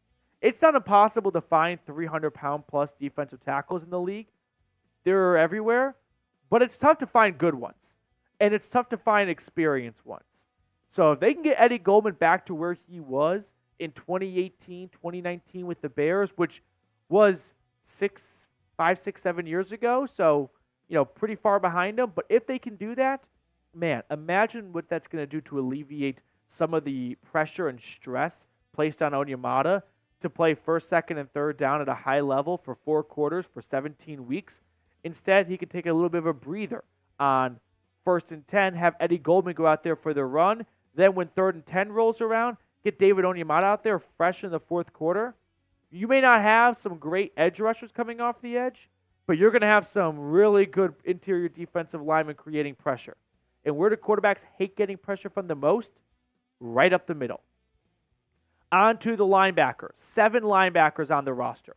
it's not impossible to find 300-pound plus defensive tackles in the league. They're everywhere, but it's tough to find good ones, and it's tough to find experienced ones. So if they can get Eddie Goldman back to where he was in 2018, 2019 with the Bears, which was 5, 6, 7 years ago, so, pretty far behind them. But if they can do that, man, imagine what that's going to do to alleviate some of the pressure and stress placed on Onyemata to play first, second, and third down at a high level for 4 quarters for 17 weeks. Instead, he could take a little bit of a breather on 1st and 10, have Eddie Goldman go out there for the run. Then when 3rd and 10 rolls around, get David Onyemata out there fresh in the 4th quarter. You may not have some great edge rushers coming off the edge, but you're going to have some really good interior defensive linemen creating pressure. And where do quarterbacks hate getting pressure from the most? Right up the middle. On to the linebackers. 7 linebackers on the roster.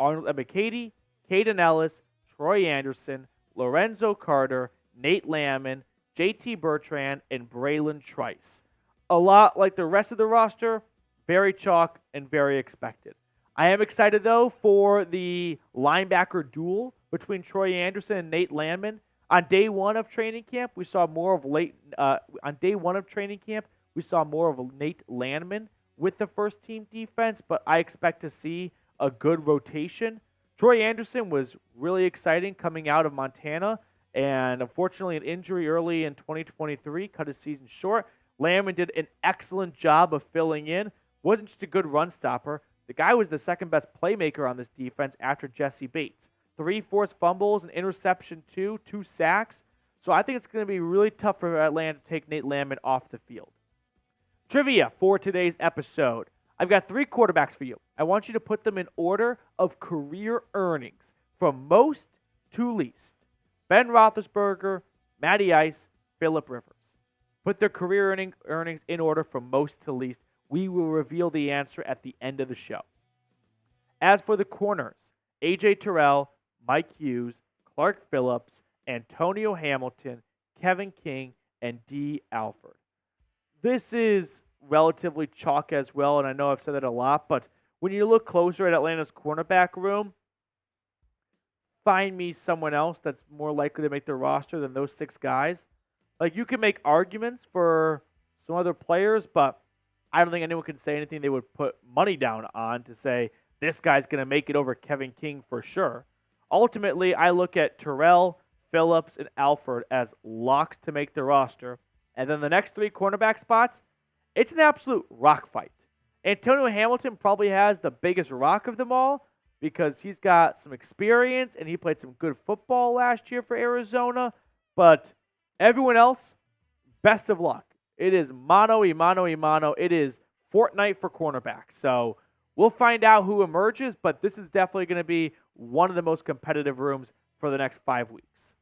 Arnold Ebiketie, Caden Ellis, Troy Anderson, Lorenzo Carter, Nate Landman, JT Bertrand, and Braylon Trice. A lot like the rest of the roster, very chalk and very expected. I am excited, though, for the linebacker duel between Troy Anderson and Nate Landman. On day 1 of training camp, we saw more of Nate Landman with the first-team defense, but I expect to see a good rotation. Troy Anderson was really exciting coming out of Montana, and unfortunately an injury early in 2023 cut his season short. Landman did an excellent job of filling in. Wasn't just a good run stopper. The guy was the second-best playmaker on this defense after Jesse Bates. 3 forced fumbles, an interception, 2 sacks. So I think it's going to be really tough for Atlanta to take Nate Landman off the field. Trivia for today's episode. I've got 3 quarterbacks for you. I want you to put them in order of career earnings from most to least. Ben Roethlisberger, Matty Ice, Phillip Rivers. Put their career earnings in order from most to least. We will reveal the answer at the end of the show. As for the corners, A.J. Terrell, Mike Hughes, Clark Phillips, Antonio Hamilton, Kevin King, and D. Alford. This is relatively chalk as well, and I know I've said that a lot, but when you look closer at Atlanta's cornerback room, find me someone else that's more likely to make the roster than those 6 guys. Like, you can make arguments for some other players, but I don't think anyone can say anything they would put money down on to say this guy's going to make it over Kevin King for sure. Ultimately, I look at Terrell, Phillips, and Alford as locks to make the roster. And then the next 3 cornerback spots, it's an absolute rock fight. Antonio Hamilton probably has the biggest rock of them all because he's got some experience and he played some good football last year for Arizona. But everyone else, best of luck. It is mano y mano y mano. It is Fortnite for cornerback. So we'll find out who emerges, but this is definitely going to be one of the most competitive rooms for the next 5 weeks.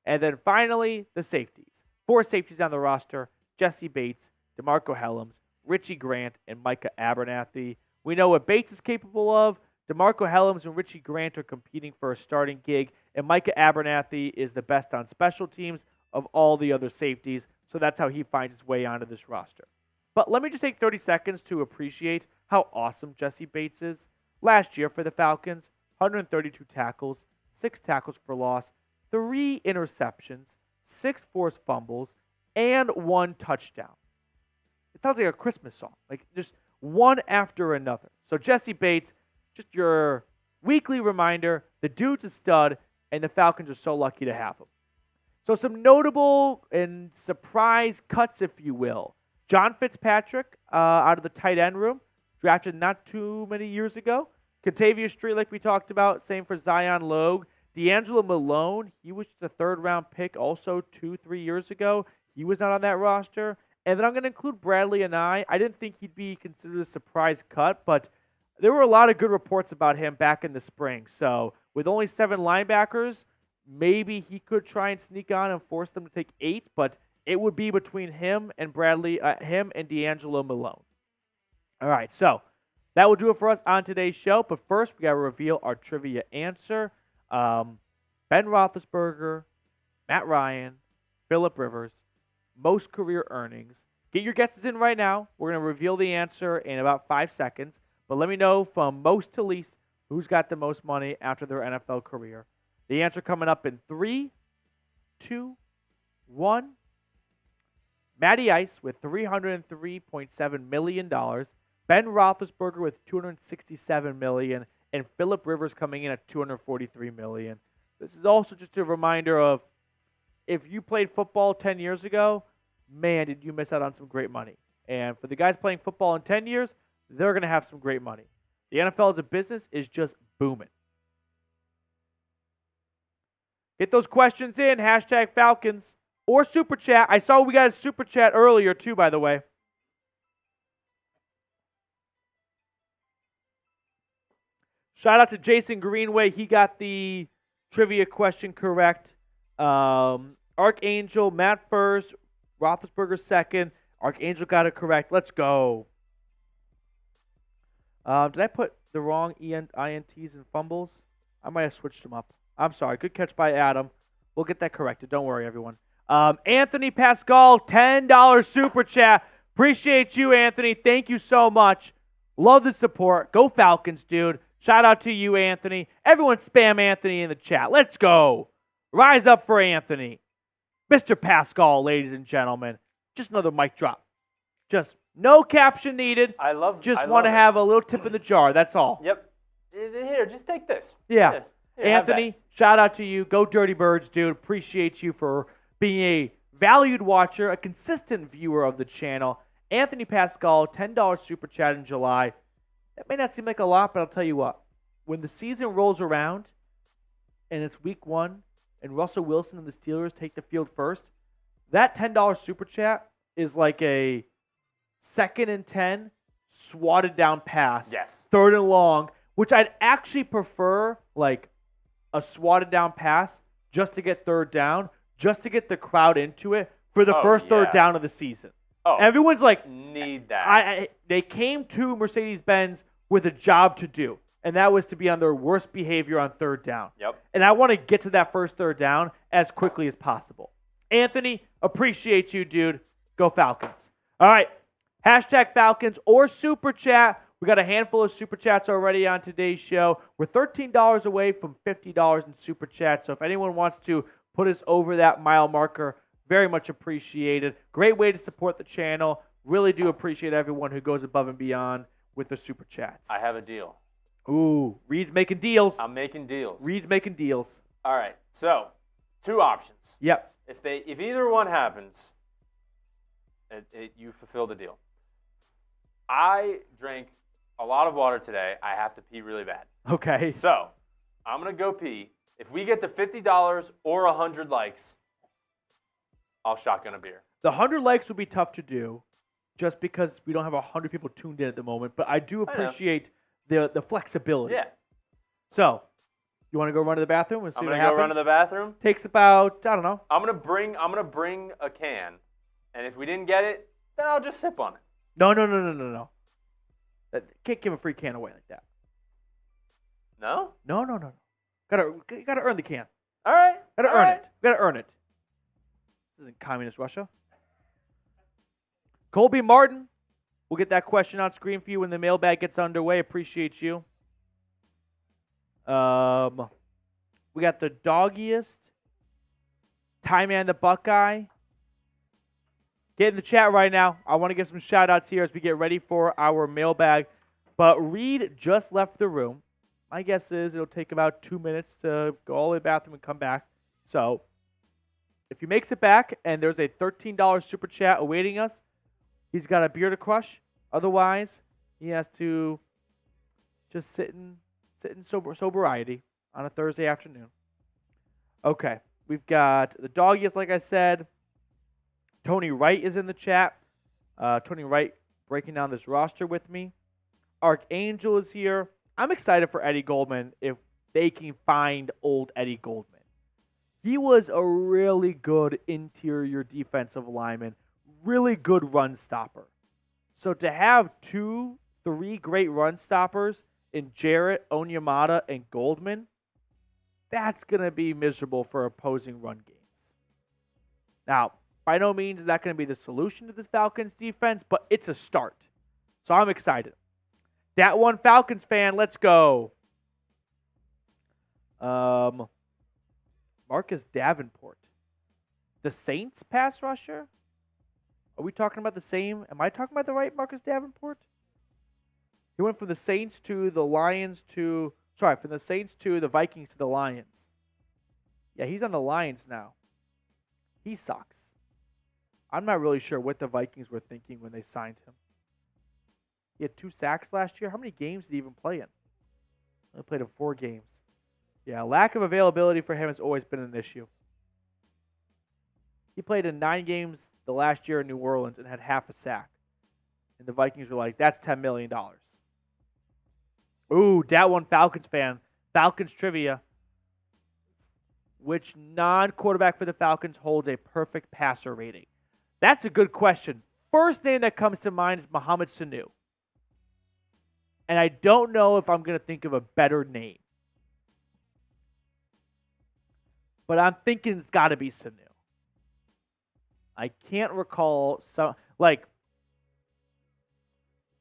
And then finally, the safeties. 4 safeties on the roster: Jesse Bates, DeMarco Helms, Richie Grant, and Micah Abernathy. We know what Bates is capable of. DeMarco Helms and Richie Grant are competing for a starting gig, and Micah Abernathy is the best on special teams of all the other safeties, so that's how he finds his way onto this roster. But let me just take 30 seconds to appreciate how awesome Jesse Bates is. Last year for the Falcons, 132 tackles, 6 tackles for loss, 3 interceptions, 6 forced fumbles, and 1 touchdown. It sounds like a Christmas song, like just one after another. So Jesse Bates, just your weekly reminder, the dude's a stud, and the Falcons are so lucky to have him. So some notable and surprise cuts, if you will. John Fitzpatrick out of the tight end room, drafted not too many years ago. Kentavious Street, like we talked about, same for Zion Logue. D'Angelo Malone, he was just a 3rd-round pick also 2-3 years ago. He was not on that roster. And then I'm going to include Bradley Anae. I didn't think he'd be considered a surprise cut, but there were a lot of good reports about him back in the spring. So with only 7 linebackers, maybe he could try and sneak on and force them to take 8, but it would be between him and him and D'Angelo Malone. All right, so that will do it for us on today's show. But first, we got to reveal our trivia answer. Ben Roethlisberger, Matt Ryan, Phillip Rivers, most career earnings. Get your guesses in right now. We're going to reveal the answer in about 5 seconds. But let me know from most to least who's got the most money after their NFL career. The answer coming up in 3, 2, 1. Matty Ice with $303.7 million. Ben Roethlisberger with $267 million. And Phillip Rivers coming in at $243 million. This is also just a reminder of if you played football 10 years ago, man, did you miss out on some great money. And for the guys playing football in 10 years, they're going to have some great money. The NFL as a business is just booming. Get those questions in, hashtag Falcons, or Super Chat. I saw we got a Super Chat earlier, too, by the way. Shout out to Jason Greenway. He got the trivia question correct. Archangel, Matt first, Roethlisberger second. Archangel got it correct. Let's go. Did I put the wrong INTs and fumbles? I might have switched them up. I'm sorry. Good catch by Adam. We'll get that corrected. Don't worry, everyone. Anthony Pascal, $10 Super Chat. Appreciate you, Anthony. Thank you so much. Love the support. Go Falcons, dude. Shout out to you, Anthony. Everyone spam Anthony in the chat. Let's go. Rise up for Anthony. Mr. Pascal, ladies and gentlemen. Just another mic drop. Just no caption needed. I want to have a little tip in the jar. That's all. Yep. Here, just take this. Yeah. Here, Anthony, shout out to you. Go Dirty Birds, dude. Appreciate you for being a valued watcher, a consistent viewer of the channel. Anthony Pascal, $10 Super Chat in July. That may not seem like a lot, but I'll tell you what. When the season rolls around and it's week 1 and Russell Wilson and the Steelers take the field first, that $10 Super Chat is like a 2nd and 10 swatted down pass. Yes. 3rd and long, which I'd actually prefer like a swatted down pass just to get 3rd down, just to get the crowd into it for the first 3rd down of the season. Oh, everyone's like, need that. They came to Mercedes-Benz with a job to do, and that was to be on their worst behavior on 3rd down. Yep. And I want to get to that first 3rd down as quickly as possible. Anthony, Appreciate you, dude. Go Falcons. All right. Hashtag Falcons or Super Chat. We got a handful of Super Chats already on today's show. We're $13 away from $50 in Super Chat. So if anyone wants to put us over that mile marker, very much appreciated. Great way to support the channel. Really do appreciate everyone who goes above and beyond with the Super Chats. I have a deal. Ooh, Reed's making deals. I'm making deals. Reed's making deals. All right. So, 2 options. Yep. If either one happens, you fulfill the deal. I drank a lot of water today. I have to pee really bad. Okay. So, I'm going to go pee. If we get to $50 or 100 likes, I'll shotgun a beer. The 100 likes would be tough to do just because we don't have 100 people tuned in at the moment, but I do appreciate the flexibility. Yeah. So, you want to go run to the bathroom and see what happens? I'm going to go run to the bathroom. Takes about, I don't know. I'm going to bring a can, and if we didn't get it, then I'll just sip on it. No. Can't give a free can away like that. No? No. Gotta earn the can. All right. Gotta earn it. Gotta earn it. This isn't communist Russia. Colby Martin, we'll get that question on screen for you when the mailbag gets underway. Appreciate you. We got the doggiest, Ty Man the Buckeye. Get in the chat right now. I want to get some shout-outs here as we get ready for our mailbag. But Reed just left the room. My guess is it'll take about 2 minutes to go all the way to the bathroom and come back. So if he makes it back and there's a $13 super chat awaiting us, he's got a beer to crush. Otherwise, he has to just sit in sobriety on a Thursday afternoon. Okay, we've got the doggiest, like I said. Tony Wright is in the chat. Tony Wright breaking down this roster with me. Archangel is here. I'm excited for Eddie Goldman if they can find old Eddie Goldman. He was a really good interior defensive lineman, really good run stopper. So to have 2-3 great run stoppers in Jarrett, Onyemata, and Goldman, that's going to be miserable for opposing run games. Now, by no means is that going to be the solution to the Falcons defense, but it's a start. So I'm excited. That one Falcons fan, let's go. Marcus Davenport. The Saints pass rusher? Are we talking about the same? Am I talking about the right Marcus Davenport? He went from the Saints to the Lions to... Sorry, from the Saints to the Vikings to the Lions. Yeah, he's on the Lions now. He sucks. I'm not really sure what the Vikings were thinking when they signed him. He had 2 sacks last year. How many games did he even play in? He played in 4 games. Yeah, lack of availability for him has always been an issue. He played in 9 games the last year in New Orleans and had half a sack. And the Vikings were like, that's $10 million. Ooh, that one Falcons fan. Falcons trivia. Which non-quarterback for the Falcons holds a perfect passer rating? That's a good question. First name that comes to mind is Mohamed Sanu. And I don't know if I'm going to think of a better name. But I'm thinking it's got to be Sanu. I can't recall some,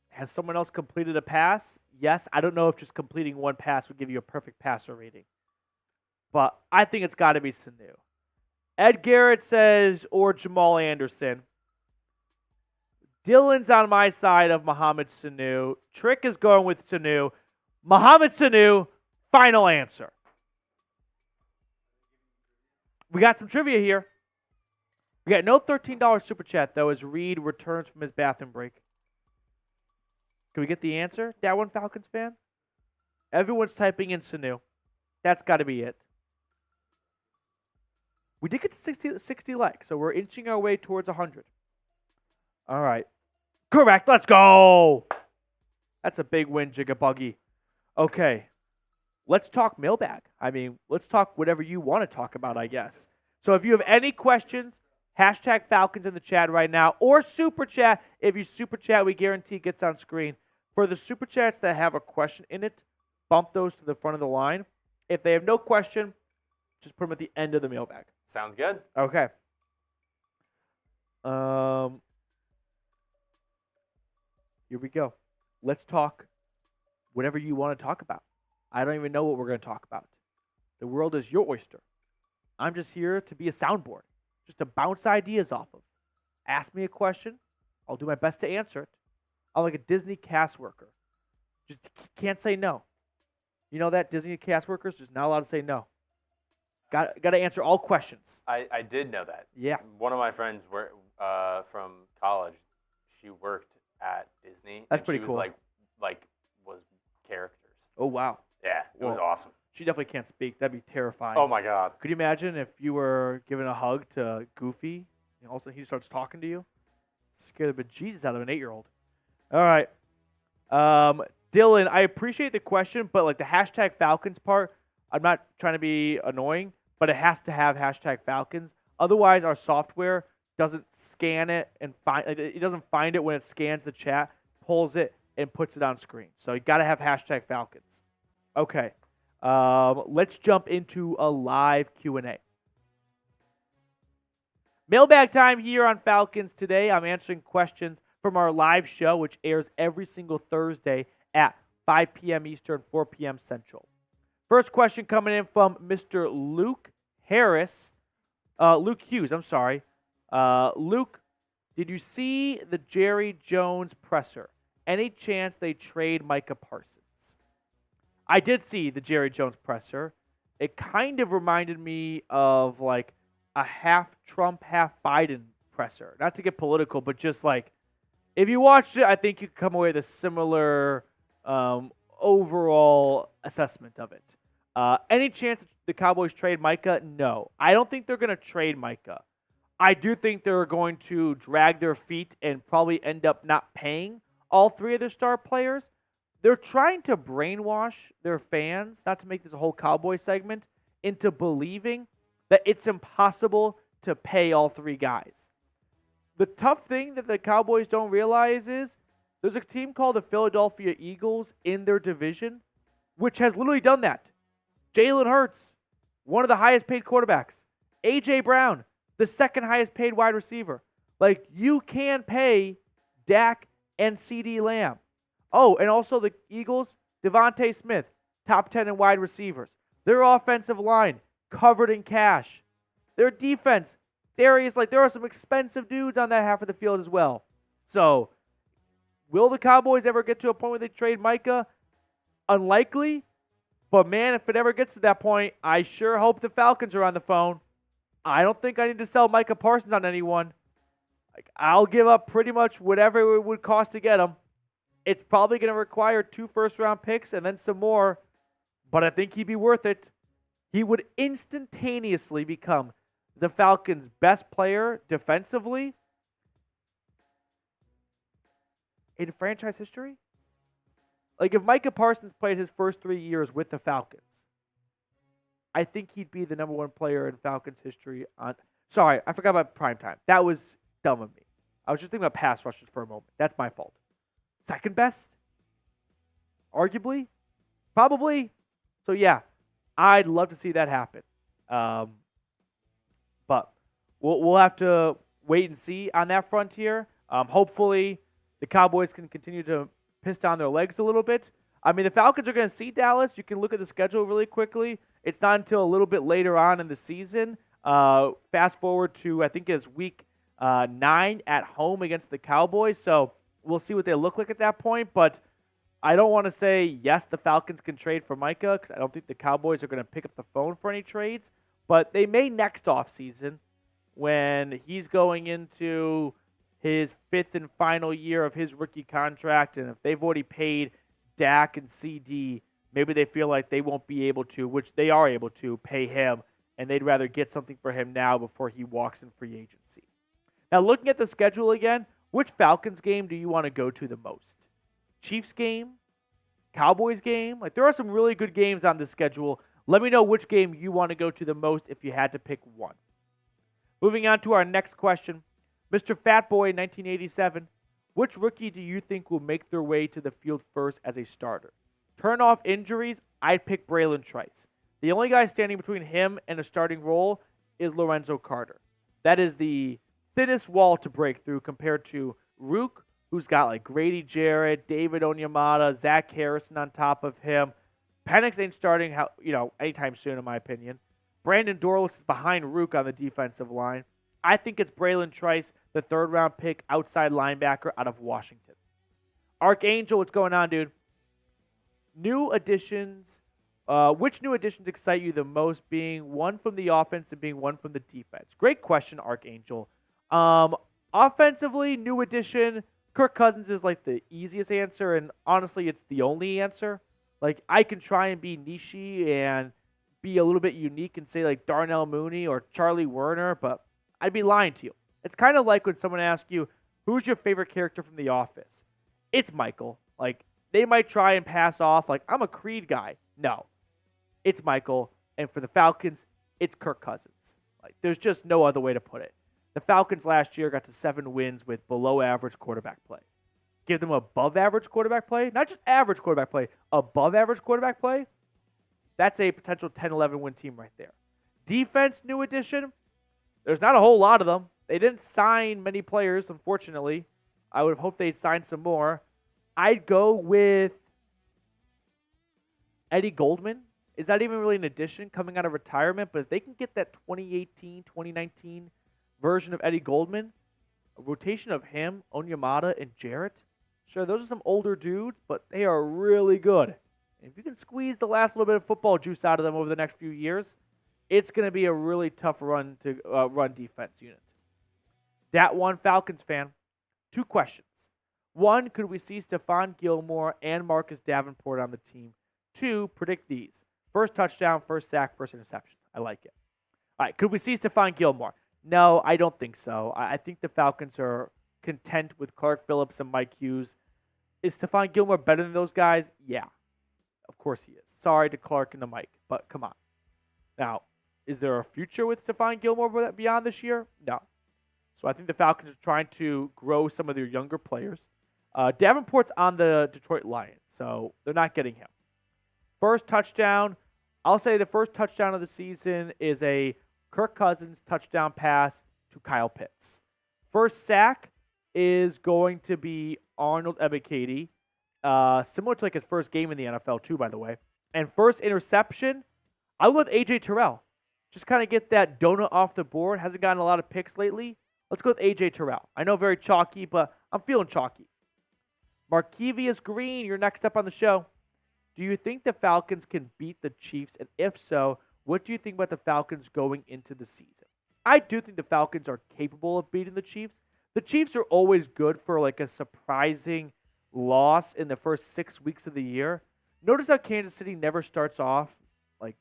has someone else completed a pass? Yes. I don't know if just completing one pass would give you a perfect passer rating. But I think it's got to be Sanu. Ed Garrett says, or Jamal Anderson. Dylan's on my side of Mohamed Sanu. Trick is going with Sanu. Mohamed Sanu, final answer. We got some trivia here. We got no $13 super chat, though, as Reed returns from his bathroom break. Can we get the answer? That one Falcons fan? Everyone's typing in Sanu. That's got to be it. We did get to 60 likes, so we're inching our way towards 100. All right. Correct. Let's go. That's a big win, Jigabuggy. Okay. Let's talk mailbag. I mean, let's talk whatever you want to talk about, I guess. So if you have any questions, hashtag Falcons in the chat right now, or super chat. If you super chat, we guarantee gets on screen. For the super chats that have a question in it, bump those to the front of the line. If they have no question, just put them at the end of the mailbag. Sounds good. Okay. Um, Here we go. Let's talk whatever you want to talk about. I don't even know what we're going to talk about. The world is your oyster. I'm just here to be a soundboard, just to bounce ideas off of. Ask me a question. I'll do my best to answer it. I'm like a Disney cast worker. Just can't say no. You know that? Disney cast workers just not allowed to say no. Got to answer all questions. I did know that. Yeah. One of my friends from college, she worked at Disney. That's and pretty she cool. was was characters. Oh, wow. Yeah, it was awesome. She definitely can't speak. That'd be terrifying. Oh my God. Could you imagine if you were giving a hug to Goofy and also he starts talking to you? Scare the bejesus out of an 8-year-old. All right. Dylan, I appreciate the question, but like the hashtag Falcons part, I'm not trying to be annoying, but it has to have hashtag Falcons. Otherwise, our software doesn't scan it and it doesn't find it when it scans the chat, pulls it, and puts it on screen. So you got to have hashtag Falcons. Okay. Let's jump into a live Q&A. Mailbag time here on Falcons Today. I'm answering questions from our live show, which airs every single Thursday at 5 p.m. Eastern, 4 p.m. Central. First question coming in from Mr. Luke Hughes, I'm sorry. Luke, did you see the Jerry Jones presser? Any chance they trade Micah Parsons? I did see the Jerry Jones presser. It kind of reminded me of like a half Trump, half Biden presser. Not to get political, but just like if you watched it, I think you could come away with a similar overall assessment of it. Any chance the Cowboys trade Micah? No. I don't think they're going to trade Micah. I do think they're going to drag their feet and probably end up not paying all three of their star players. They're trying to brainwash their fans, not to make this a whole Cowboy segment, into believing that it's impossible to pay all three guys. The tough thing that the Cowboys don't realize is there's a team called the Philadelphia Eagles in their division, which has literally done that. Jalen Hurts, one of the highest paid quarterbacks. A.J. Brown, the second highest paid wide receiver. Like, you can pay Dak and C.D. Lamb. Oh, and also the Eagles, Devontae Smith, top 10 in wide receivers. Their offensive line, covered in cash. Their defense, there are some expensive dudes on that half of the field as well. So, will the Cowboys ever get to a point where they trade Micah? Unlikely. But man, if it ever gets to that point, I sure hope the Falcons are on the phone. I don't think I need to sell Micah Parsons on anyone. I'll give up pretty much whatever it would cost to get him. It's probably going to require 2 first-round picks and then some more, but I think he'd be worth it. He would instantaneously become the Falcons' best player defensively in franchise history. Like, if Micah Parsons played his first 3 years with the Falcons, I think he'd be the number 1 player in Falcons history on... Sorry, I forgot about primetime. That was dumb of me. I was just thinking about pass rushes for a moment. That's my fault. Second best? Arguably? Probably? So, yeah, I'd love to see that happen. But we'll have to wait and see on that frontier. Hopefully, the Cowboys can continue to piss down their legs a little bit. I mean, the Falcons are going to see Dallas. You can look at the schedule really quickly. It's not until a little bit later on in the season. Fast forward to, I think it's week 9 at home against the Cowboys. So we'll see what they look like at that point. But I don't want to say, yes, the Falcons can trade for Micah because I don't think the Cowboys are going to pick up the phone for any trades. But they may next offseason when he's going into his 5th and final year of his rookie contract. And if they've already paid Dak and CD, maybe they feel like they won't be able to, which they are able to, pay him. And they'd rather get something for him now before he walks in free agency. Now, looking at the schedule again, which Falcons game do you want to go to the most? Chiefs game? Cowboys game? Like, there are some really good games on the schedule. Let me know which game you want to go to the most if you had to pick one. Moving on to our next question. Mr. Fatboy 1987, which rookie do you think will make their way to the field first as a starter? Turn off injuries, I'd pick Braylon Trice. The only guy standing between him and a starting role is Lorenzo Carter. That is the thinnest wall to break through compared to Rook, who's got like Grady Jarrett, David Onyemata, Zach Harrison on top of him. Penix ain't starting anytime soon, in my opinion. Brandon Dorlus is behind Rook on the defensive line. I think it's Braylon Trice, the third-round pick, outside linebacker out of Washington. Archangel, what's going on, dude? New additions. Which new additions excite you the most, being one from the offense and being one from the defense? Great question, Archangel. Offensively, new addition, Kirk Cousins is like the easiest answer, and honestly, it's the only answer. Like, I can try and be niche and be a little bit unique and say like Darnell Mooney or Charlie Werner, but I'd be lying to you. It's kind of like when someone asks you, who's your favorite character from The Office? It's Michael. Like, they might try and pass off like, I'm a Creed guy. No. It's Michael. And for the Falcons, it's Kirk Cousins. Like, there's just no other way to put it. The Falcons last year got to 7 wins with below-average quarterback play. Give them above-average quarterback play, not just average quarterback play, above-average quarterback play, that's a potential 10-11 win team right there. Defense, new addition, there's not a whole lot of them. They didn't sign many players, unfortunately. I would have hoped they'd sign some more. I'd go with Eddie Goldman. Is that even really an addition coming out of retirement? But if they can get that 2018, 2019 version of Eddie Goldman, a rotation of him, Onyemata, and Jarrett, sure, those are some older dudes, but they are really good. And if you can squeeze the last little bit of football juice out of them over the next few years, it's going to be a really tough run defense unit. That one, Falcons fan, 2 questions. 1, could we see Stephon Gilmore and Marcus Davenport on the team? 2, predict these. First touchdown, first sack, first interception. I like it. All right, could we see Stephon Gilmore? No, I don't think so. I think the Falcons are content with Clark Phillips and Mike Hughes. Is Stephon Gilmore better than those guys? Yeah, of course he is. Sorry to Clark and the Mike, but come on. Now, is there a future with Stephon Gilmore beyond this year? No. So I think the Falcons are trying to grow some of their younger players. Davenport's on the Detroit Lions, so they're not getting him. First touchdown, I'll say the first touchdown of the season is a Kirk Cousins touchdown pass to Kyle Pitts. First sack is going to be Arnold Ebiketie, similar to like his first game in the NFL too, by the way. And first interception, I'll go with A.J. Terrell. Just kind of get that donut off the board. Hasn't gotten a lot of picks lately. Let's go with A.J. Terrell. I know very chalky, but I'm feeling chalky. Markevius Green, you're next up on the show. Do you think the Falcons can beat the Chiefs? And if so, what do you think about the Falcons going into the season? I do think the Falcons are capable of beating the Chiefs. The Chiefs are always good for like a surprising loss in the first 6 weeks of the year. Notice how Kansas City never starts off like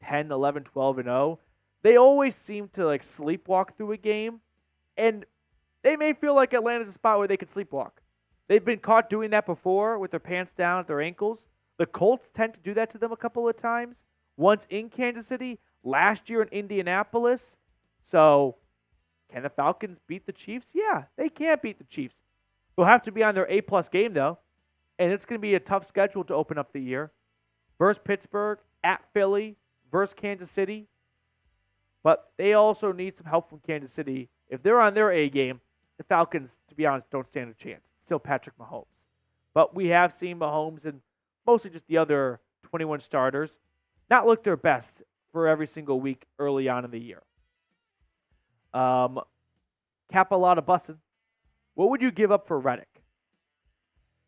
10, 11, 12, and 0. They always seem to like sleepwalk through a game, and they may feel like Atlanta's a spot where they could sleepwalk. They've been caught doing that before with their pants down at their ankles. The Colts tend to do that to them a couple of times. Once in Kansas City, last year in Indianapolis. So, can the Falcons beat the Chiefs? Yeah, they can beat the Chiefs. They'll have to be on their A-plus game, though. And it's going to be a tough schedule to open up the year. Versus Pittsburgh, at Philly, versus Kansas City. But they also need some help from Kansas City. If they're on their A game, the Falcons, to be honest, don't stand a chance. It's still Patrick Mahomes. But we have seen Mahomes and mostly just the other 21 starters not look their best for every single week early on in the year. Cap a lot of bussin'. What would you give up for Reddick?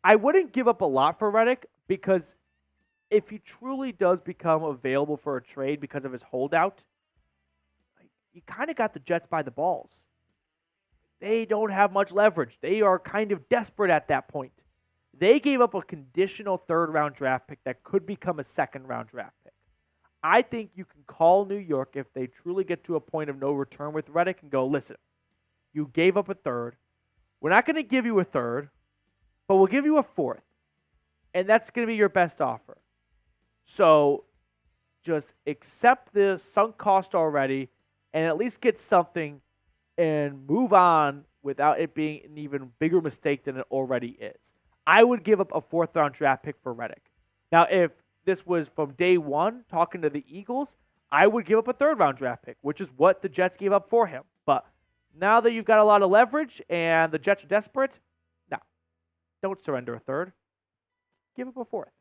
I wouldn't give up a lot for Reddick because if he truly does become available for a trade because of his holdout, you kind of got the Jets by the balls. They don't have much leverage. They are kind of desperate at that point. They gave up a conditional third-round draft pick that could become a second-round draft pick. I think you can call New York if they truly get to a point of no return with Reddick and go, listen, you gave up a third. We're not going to give you a third, but we'll give you a fourth. And that's going to be your best offer. So just accept the sunk cost already and at least get something and move on without it being an even bigger mistake than it already is. I would give up a fourth-round draft pick for Reddick. Now, if this was from day one, talking to the Eagles, I would give up a third-round draft pick, which is what the Jets gave up for him. But Now that you've got a lot of leverage and the Jets are desperate, no, don't surrender a third. Give up a fourth.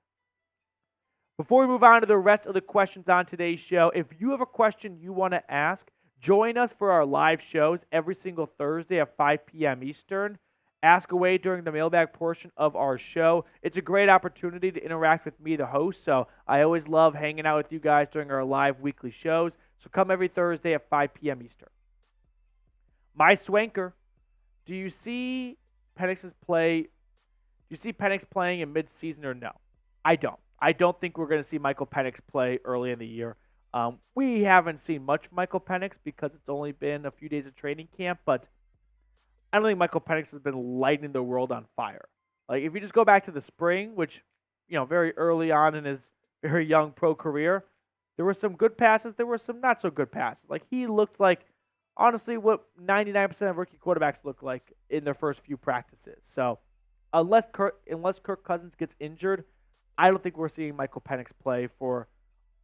Before we move on to the rest of the questions on today's show, if you have a question you want to ask, join us for our live shows every single Thursday at 5 p.m. Eastern. Ask away during the mailbag portion of our show. It's a great opportunity to interact with me, the host, so I always love hanging out with you guys during our live weekly shows. So come every Thursday at 5 p.m. Eastern. My Swanker, do you see Penix playing in midseason or no? I don't. I don't think we're going to see Michael Penix play early in the year. We haven't seen much of Michael Penix because it's only been a few days of training camp, but I don't think Michael Penix has been lighting the world on fire. Like, if you just go back to the spring, which, very early on in his very young pro career, there were some good passes, there were some not so good passes. Like, he looked like, honestly, what 99% of rookie quarterbacks look like in their first few practices. So, unless Kirk Cousins gets injured, I don't think we're seeing Michael Penix play for,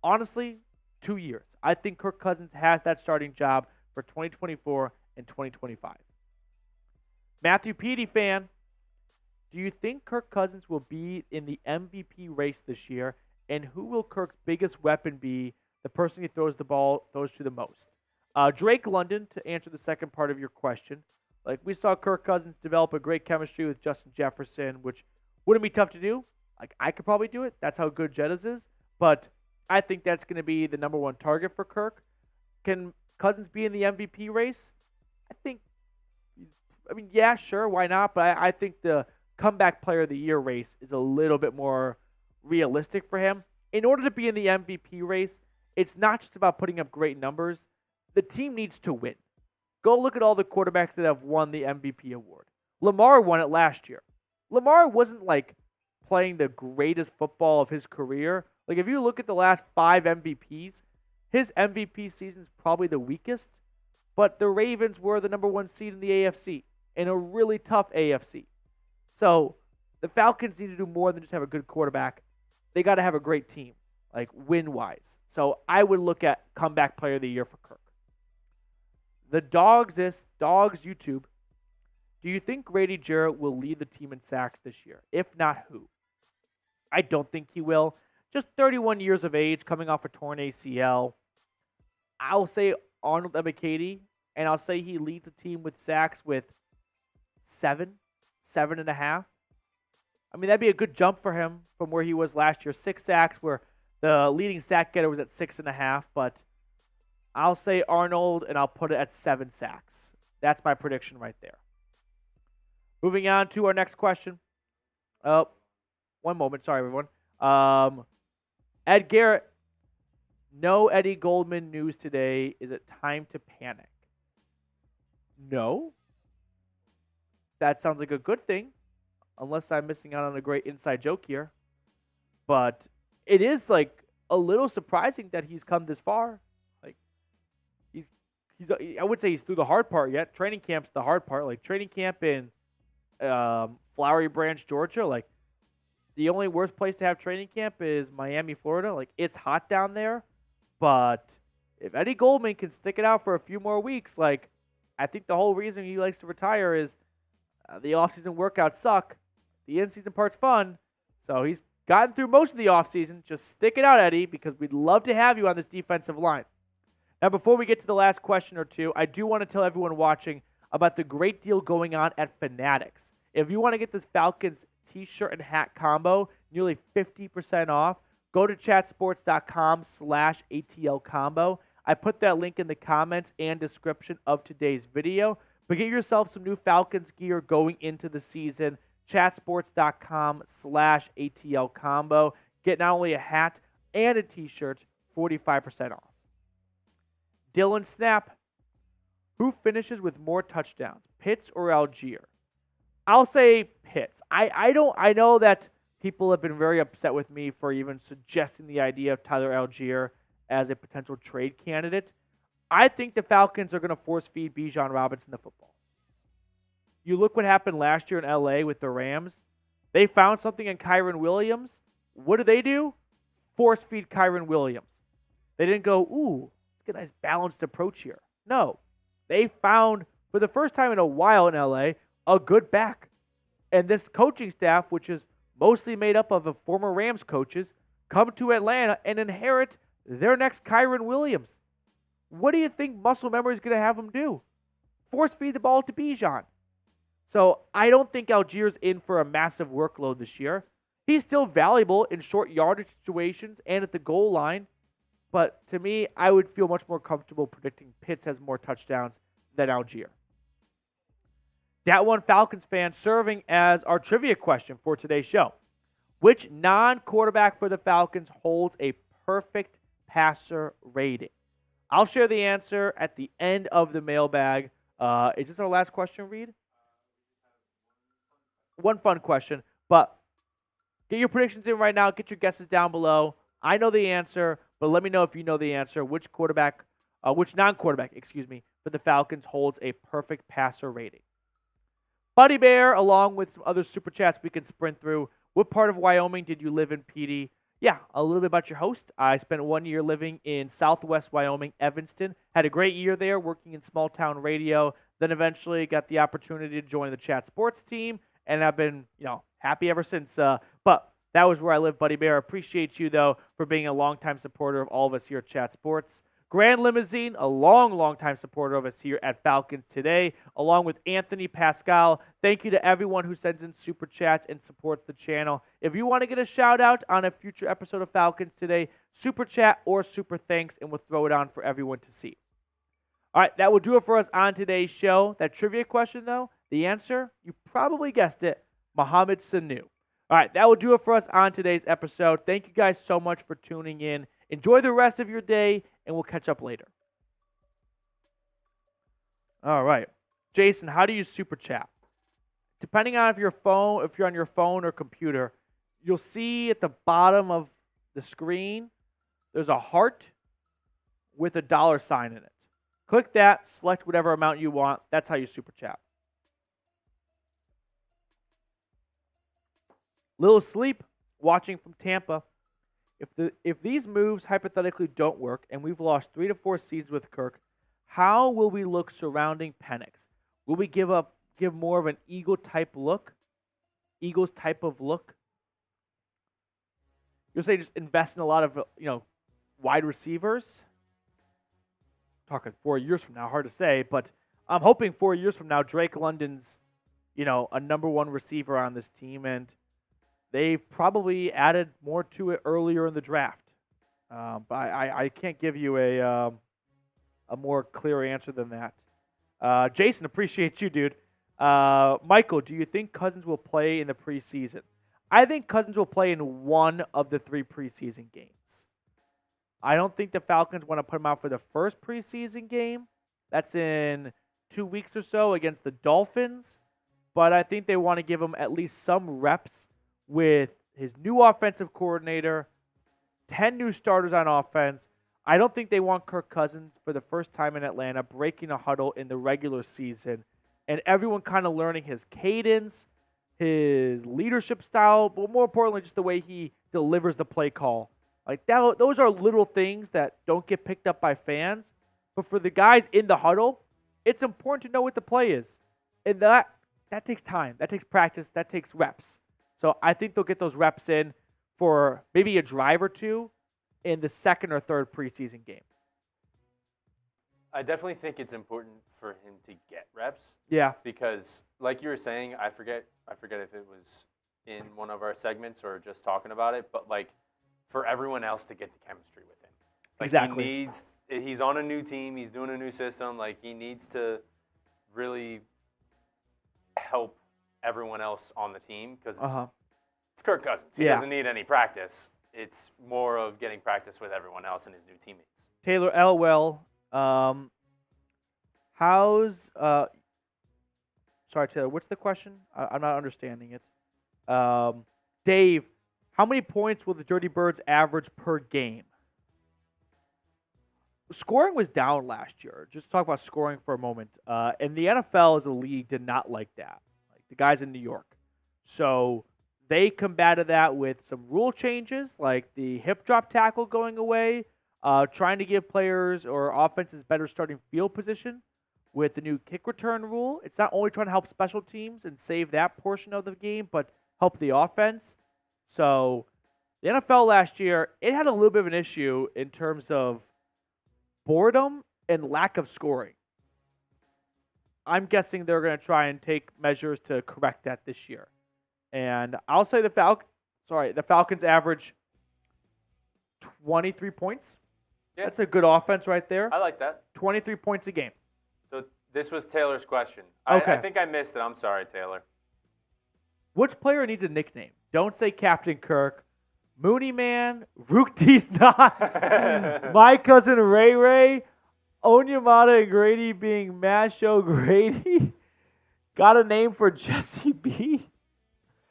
honestly, 2 years. I think Kirk Cousins has that starting job for 2024 and 2025. Matthew Petey fan, do you think Kirk Cousins will be in the MVP race this year? And who will Kirk's biggest weapon be, the person he throws the ball throws to the most? Drake London, to answer the second part of your question. Like, we saw Kirk Cousins develop a great chemistry with Justin Jefferson, which wouldn't be tough to do. Like, I could probably do it. That's how good Jettas is. But I think that's going to be the number one target for Kirk. Can Cousins be in the MVP race? Yeah, sure, why not? But I think the comeback player of the year race is a little bit more realistic for him. In order to be in the MVP race, it's not just about putting up great numbers. The team needs to win. Go look at all the quarterbacks that have won the MVP award. Lamar won it last year. Lamar wasn't like playing the greatest football of his career. Like, if you look at the last 5 MVPs, his MVP season is probably the weakest, but the Ravens were the number 1 seed in the AFC, in a really tough AFC. So the Falcons need to do more than just have a good quarterback. They got to have a great team, like win-wise. So I would look at comeback player of the year for Kirk. The Dogs YouTube, do you think Grady Jarrett will lead the team in sacks this year? If not, who? I don't think he will. Just 31 years of age, coming off a torn ACL. I'll say Arnold Ebiketie, and I'll say he leads the team with sacks with 7.5. I mean, that'd be a good jump for him from where he was last year. 6 sacks, where the leading sack getter was at 6.5. But I'll say Arnold, and I'll put it at 7 sacks. That's my prediction right there. Moving on to our next question. One moment. Sorry, everyone. Ed Garrett. No Eddie Goldman news today. Is it time to panic? No. That sounds like a good thing, unless I'm missing out on a great inside joke here. But it is like a little surprising that he's come this far. Like, I would say he's through the hard part yet. Training camp's the hard part. Like, training camp in Flowery Branch, Georgia. Like, the only worst place to have training camp is Miami, Florida. Like, it's hot down there. But if Eddie Goldman can stick it out for a few more weeks, like, I think the whole reason he likes to retire is the offseason workouts suck. The in-season part's fun. So he's gotten through most of the offseason. Just stick it out, Eddie, because we'd love to have you on this defensive line. Now, before we get to the last question or two, I do want to tell everyone watching about the great deal going on at Fanatics. If you want to get this Falcons t-shirt and hat combo, nearly 50% off, go to chatsports.com/ATL combo. I put that link in the comments and description of today's video. But get yourself some new Falcons gear going into the season. Chatsports.com/ATL combo. Get not only a hat and a t-shirt, 45% off. Dylan Snap. Who finishes with more touchdowns, Pitts or Algier? I'll say Pitts. I know that people have been very upset with me for even suggesting the idea of Tyler Algier as a potential trade candidate. I think the Falcons are going to force feed Bijan Robinson the football. You look what happened last year in LA with the Rams. They found something in Kyren Williams. What do? Force feed Kyren Williams. They didn't go, ooh, let's get a nice balanced approach here. No. They found for the first time in a while in LA, a good back. And this coaching staff, which is mostly made up of former Rams coaches, come to Atlanta and inherit their next Kyron Williams. What do you think muscle memory is going to have him do? Force feed the ball to Bijan. So I don't think Algiers in for a massive workload this year. He's still valuable in short yardage situations and at the goal line. But to me, I would feel much more comfortable predicting Pitts has more touchdowns than Algier. That one Falcons fan serving as our trivia question for today's show. Which non-quarterback for the Falcons holds a perfect passer rating? I'll share the answer at the end of the mailbag. Is this our last question, Reed? One fun question, but get your predictions in right now. Get your guesses down below. I know the answer, but let me know if you know the answer. Which non-quarterback, for the Falcons holds a perfect passer rating? Buddy Bear, along with some other super chats we can sprint through. What part of Wyoming did you live in, PD? Yeah, a little bit about your host. I spent 1 year living in Southwest Wyoming, Evanston. Had a great year there working in small town radio. Then eventually got the opportunity to join the Chat Sports team, and I've been, happy ever since. But that was where I live, Buddy Bear. Appreciate you, though, for being a longtime supporter of all of us here at Chat Sports. Grand Limousine, a long time supporter of us here at Falcons Today, along with Anthony Pascal. Thank you to everyone who sends in super chats and supports the channel. If you want to get a shout out on a future episode of Falcons Today, super chat or super thanks, and we'll throw it on for everyone to see. All right, that will do it for us on today's show. That trivia question, though, the answer, you probably guessed it, Mohamed Sanu. All right, that will do it for us on today's episode. Thank you guys so much for tuning in. Enjoy the rest of your day, and we'll catch up later. All right. Jason, how do you super chat? Depending on if you're on your phone or computer, you'll see at the bottom of the screen, there's a heart with a $sign in it. Click that, select whatever amount you want. That's how you super chat. Little Sleep, watching from Tampa. If these moves hypothetically don't work and we've lost 3 to 4 seasons with Kirk, how will we look surrounding Penix? Will we give more of an Eagles type of look? You're saying just invest in a lot of wide receivers? Talking 4 years from now, hard to say, but I'm hoping 4 years from now Drake London's a number 1 receiver on this team, and they've probably added more to it earlier in the draft. But I can't give you a more clear answer than that. Jason, appreciate you, dude. Michael, do you think Cousins will play in the preseason? I think Cousins will play in one of the 3 preseason games. I don't think the Falcons want to put him out for the first preseason game. That's in 2 weeks or so against the Dolphins. But I think they want to give him at least some reps with his new offensive coordinator, 10 new starters on offense. I don't think they want Kirk Cousins for the first time in Atlanta breaking a huddle in the regular season and everyone kind of learning his cadence, his leadership style, but more importantly, just the way he delivers the play call. Like that, those are little things that don't get picked up by fans. But for the guys in the huddle, it's important to know what the play is. And that takes time. That takes practice. That takes reps. So I think they'll get those reps in for maybe a drive or two in the second or third preseason game. I definitely think it's important for him to get reps. Yeah. Because like you were saying, I forget if it was in one of our segments or just talking about it, but like for everyone else to get the chemistry with him. Like exactly. He's on a new team, he's doing a new system, like he needs to really help everyone else on the team because it's Kirk Cousins. He doesn't need any practice. It's more of getting practice with everyone else and his new teammates. Taylor Elwell, sorry, Taylor, what's the question? I'm not understanding it. Dave, how many points will the Dirty Birds average per game? Scoring was down last year. Just talk about scoring for a moment. And the NFL as a league did not like that. Like the guys in New York. So they combated that with some rule changes, like the hip drop tackle going away, trying to give players or offenses better starting field position. with the new kick return rule. It's not only trying to help special teams and save that portion of the game, but help the offense. So the NFL last year, it had a little bit of an issue in terms of boredom and lack of scoring. I'm guessing they're going to try and take measures to correct that this year. And I'll say the Falcons average 23 points. Yeah. That's a good offense right there. I like that. 23 points a game. So this was Taylor's question. Okay. I think I missed it. I'm sorry, Taylor. Which player needs a nickname? Don't say Captain Kirk. Mooney Man, Rook D's Knots, my cousin Ray Ray, Onyemata and Grady being Masho Grady. Got a name for Jesse B?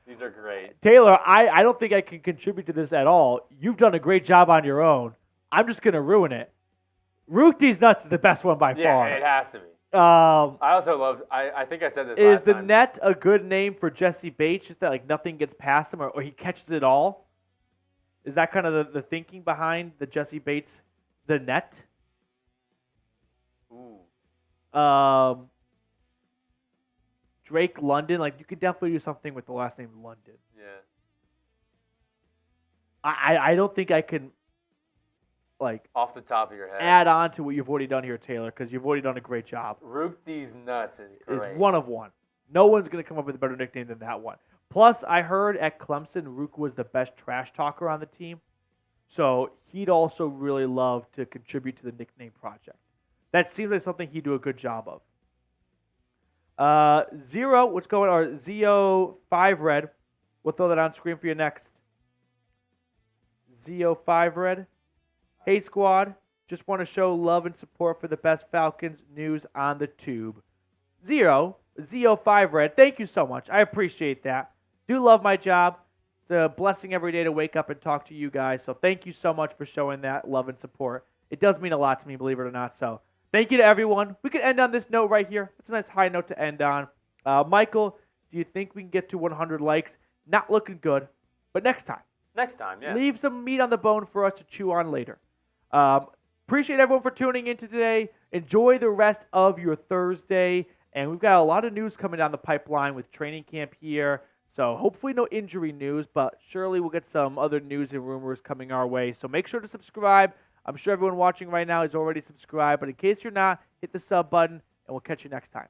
These are great. Taylor, I don't think I can contribute to this at all. You've done a great job on your own. I'm just going to ruin it. Rook D's Nuts is the best one by far. Yeah, it has to be. I also love, I think I said this Is last the time. net a good name for Jesse Bates? Just that like nothing gets past him or he catches it all? Is that kind of the thinking behind the Jesse Bates, the net? Ooh. Drake London, like you could definitely do something with the last name London. Yeah. I don't think I can like off the top of your head add on to what you've already done here, Taylor, because you've already done a great job. Rook D's Nuts is great. Is one of one. No one's gonna come up with a better nickname than that one. Plus, I heard at Clemson, Rook was the best trash talker on the team. So he'd also really love to contribute to the nickname project. That seems like something he'd do a good job of. Zero, what's going on? Zio5 Red. We'll throw that on screen for you next. Zio5 Red. Hey, squad. Just want to show love and support for the best Falcons news on the tube. Zio5 Red. Thank you so much. I appreciate that. Do love my job. It's a blessing every day to wake up and talk to you guys. So thank you so much for showing that love and support. It does mean a lot to me, believe it or not. So thank you to everyone. We can end on this note right here. It's a nice high note to end on. Michael, do you think we can get to 100 likes? Not looking good, but next time. Next time, yeah. Leave some meat on the bone for us to chew on later. Appreciate everyone for tuning in today. Enjoy the rest of your Thursday. And we've got a lot of news coming down the pipeline with training camp here. So hopefully no injury news, but surely we'll get some other news and rumors coming our way. So make sure to subscribe. I'm sure everyone watching right now is already subscribed, but in case you're not, hit the sub button, and we'll catch you next time.